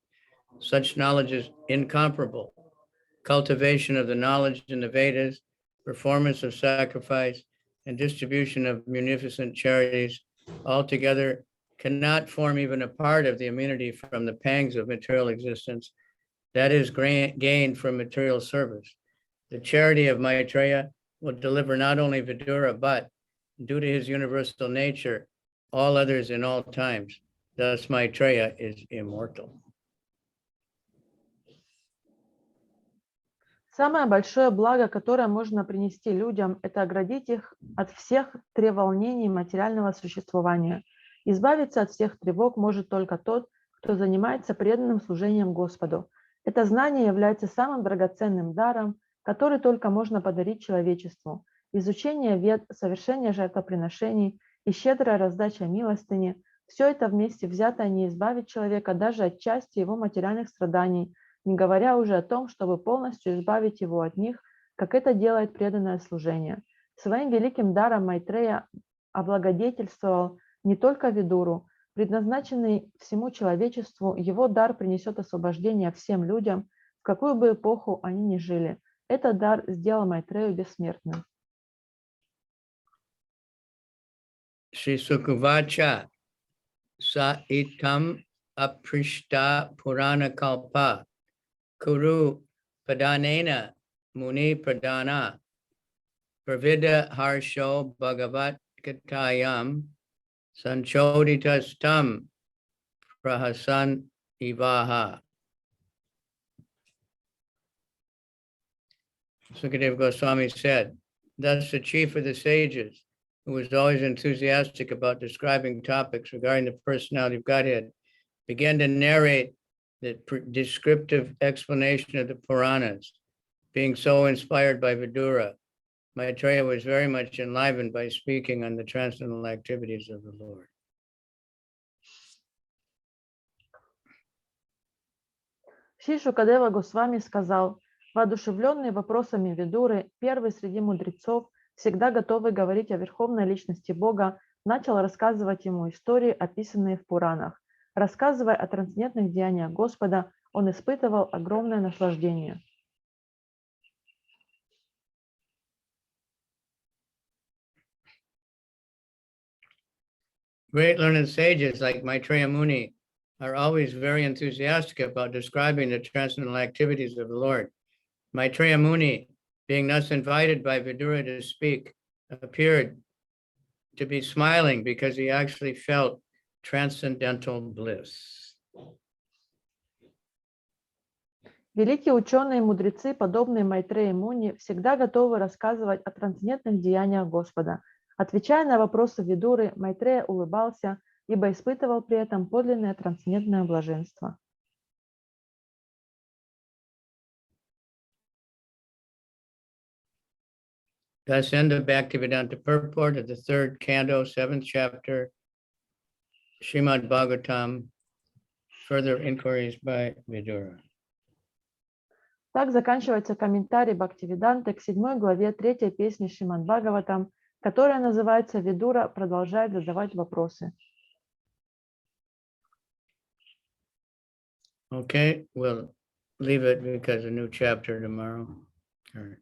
Such knowledge is incomparable. Cultivation of the knowledge in the Vedas, performance of sacrifice, and distribution of munificent charities altogether cannot form even a part of the immunity from the pangs of material existence that is gained from material service. The charity of Maitreya will deliver not only Vidura, but due to his universal nature, all others in all times. Thus Maitreya is immortal. Самое большое благо, которое можно принести людям, это оградить их от всех треволнений материального существования. Избавиться от всех тревог может только тот, кто занимается преданным служением Господу. Это знание является самым драгоценным даром, который только можно подарить человечеству. Изучение вед, совершение жертвоприношений и щедрая раздача милостыни – все это вместе взятое не избавит человека даже от части его материальных страданий, не говоря уже о том, чтобы полностью избавить его от них, как это делает преданное служение. Своим великим даром Майтрея облагодетельствовал не только Видуру, предназначенный всему человечеству, его дар принесет освобождение всем людям, в какую бы эпоху они ни жили. Этот дар сделал Майтрею бессмертным. Shri Sukavacha sa itam aprishta purana kalpa kuru padanena muni pradana pravida harsho bhagavat katayam sanchoditastam prahasan ivaha. Sukadeva Goswami said, thus the chief of the sages, who was always enthusiastic about describing topics regarding the personality of Godhead, began to narrate the descriptive explanation of the Puranas. Being so inspired by Vidura, Maitreya was very much enlivened by speaking on the transcendental activities of the Lord. Шри Шукадева Госвами сказал, воодушевленный вопросами Видуры, первый среди мудрецов, всегда готовый говорить о верховной личности Бога, начал рассказывать ему истории, описанные в Пуранах. Рассказывая о трансцендентных деяниях Господа, он испытывал огромное наслаждение. Great learned sages like Maitreya Muni are always very enthusiastic about describing the transcendental activities of the Lord. Maitreya Muni, being thus invited by Vidura to speak, appeared to be smiling because he actually felt transcendental bliss. Великие ученые и мудрецы, подобные Майтрея Муни, всегда готовы рассказывать о трансцендентных деяниях Господа. Отвечая на вопросы Видуры, Майтрея улыбался, ибо испытывал при этом подлинное трансцендентное блаженство. Thus end of Bhaktivedanta purport of the third canto, 7th chapter, Srimad Bhagavatam, further inquiries by Vidura. Так заканчивается комментарий Бхактивиданты к 7 главе 3 песни Шримад Бхагаватам, которая называется «Видура продолжает задавать вопросы». Okay, we'll leave it because a new chapter tomorrow or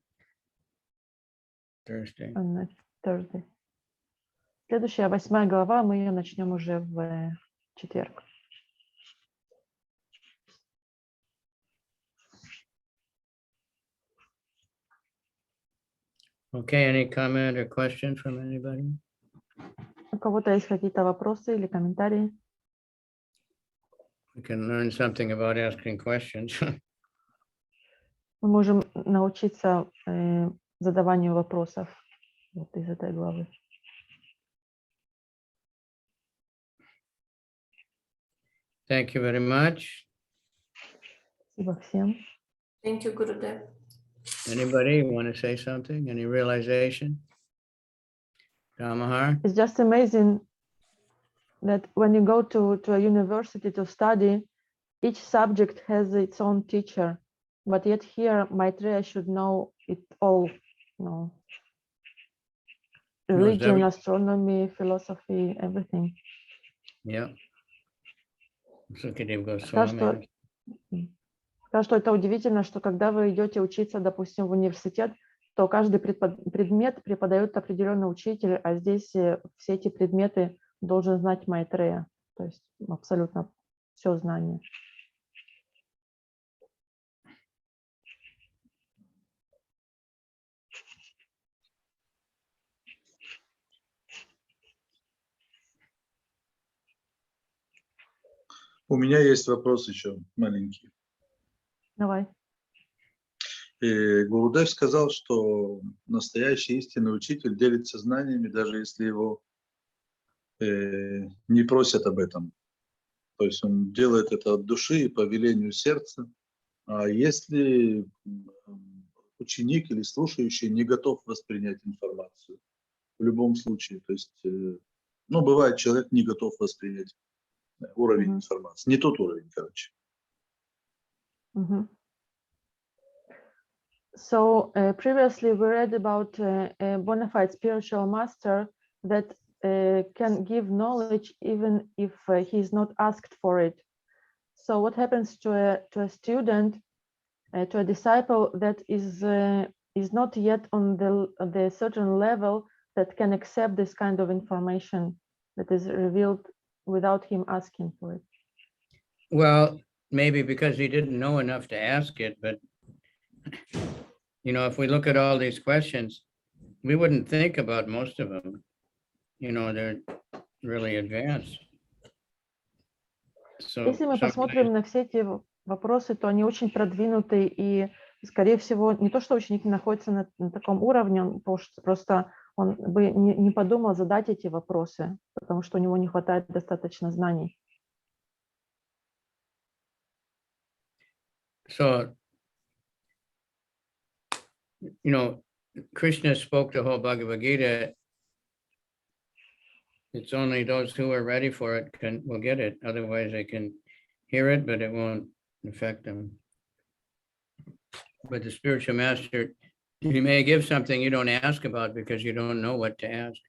Thursday. Thursday. Следующая 8 глава, мы ее начнем уже в четверг. Okay, any comment or question from anybody? У кого-то есть какие-то вопросы или комментарии? We can learn something about asking questions. Мы можем научиться задаванию вопросов вот из этой главы. Thank you very much. Спасибо всем. Thank you, Gurudev. Anybody want to say something? Any realization? Damahar? It's just amazing that when you go to a university to study, each subject has its own teacher, but yet here Maitreya should know it all. No. religion, everything. astronomy, philosophy, everything. Yeah. Sukadeva Сказал, что, Goswami. сказал, что это удивительно, что когда вы идете учиться, допустим, в университет, то каждый предмет преподает определенный учитель, а здесь все эти предметы должен знать Майтрея, то есть абсолютно все знание. У меня есть вопрос еще маленький. Давай. И Гурудев сказал, что настоящий истинный учитель делится знаниями, даже если его не просят об этом. То есть он делает это от души и по велению сердца. А если ученик или слушающий не готов воспринять информацию, в любом случае, то есть, ну, бывает, человек не готов воспринять уровень информации, не тот уровень, короче. So previously we read about a bona fide spiritual master that can give knowledge even if he is not asked for it. So what happens to a student, to a disciple that is not yet on the certain level that can accept this kind of information that is revealed without him asking for it? Well, maybe because he didn't know enough to ask it, but you know, if we look at all these questions, we wouldn't think about most of them. You know, they're really advanced. So Если мы посмотрим на все эти вопросы, то они очень продвинутые, и, скорее всего, не то, что ученик не находится на таком уровне, он просто он бы не подумал задать эти вопросы, потому что у него не хватает достаточно знаний. So, you know, Krishna spoke the whole Bhagavad Gita. It's only those who are ready for it will get it. Otherwise, they can hear it, but it won't affect them. But the spiritual master, he may give something you don't ask about because you don't know what to ask.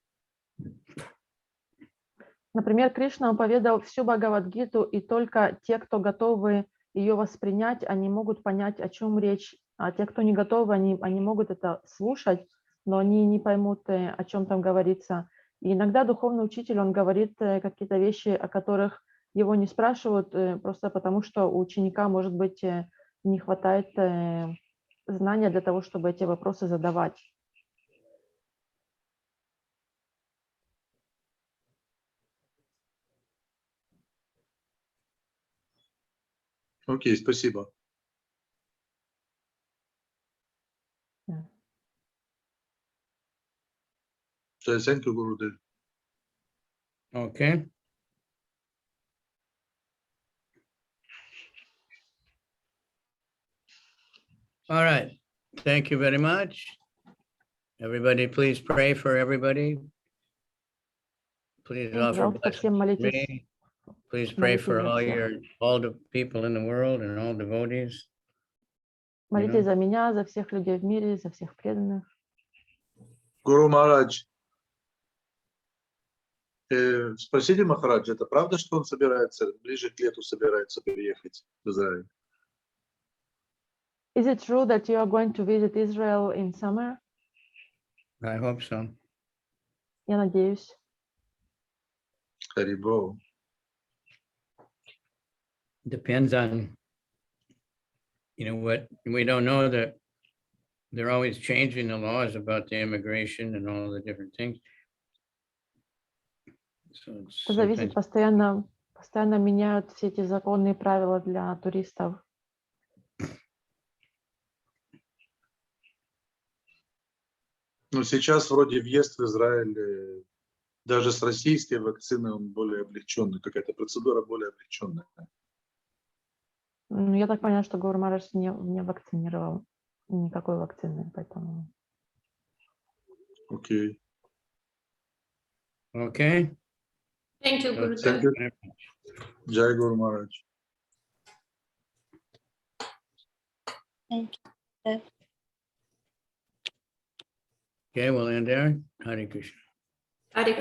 Например, Кришна поведал всю Бхагавад-гиту, и только те, кто готовы ее воспринять, они могут понять, о чем речь. А те, кто не готовы, они могут это слушать, но они не поймут, о чем там говорится. И иногда духовный учитель, он говорит какие-то вещи, о которых его не спрашивают, просто потому что у ученика, может быть, не хватает знания для того, чтобы эти вопросы задавать. Окей, спасибо. Thank you, Gurudev. Okay. All right. Thank you very much. Everybody, please pray for everybody. Please offer blessings for me. Please pray for all the people in the world and all devotees. Молитесь за меня, за всех людей в мире, за всех преданных. Гуру Махарадж, спросите Махараджа, это правда, что он собирается, ближе к лету собирается переехать в Израиль? Is it true that you are going to visit Israel in summer? I hope so. Я надеюсь. Харибол. Depends on, you know, what we don't know, that they're always changing the laws about the immigration and all the different things. So Это зависит постоянно меняют все эти законы и правила для туристов. Ну, сейчас вроде въезд в Израиль даже с российской вакциной он более облегченный, какая-то процедура более облегченная. Я так поняла, что Гуру Махарадж не вакцинировал никакой вакцины, поэтому. Окей. Okay. Thank you, Gurudev. Jai Guru Maharaj. Thank you. Okay, we'll end there. Hare Krishna. Arigato.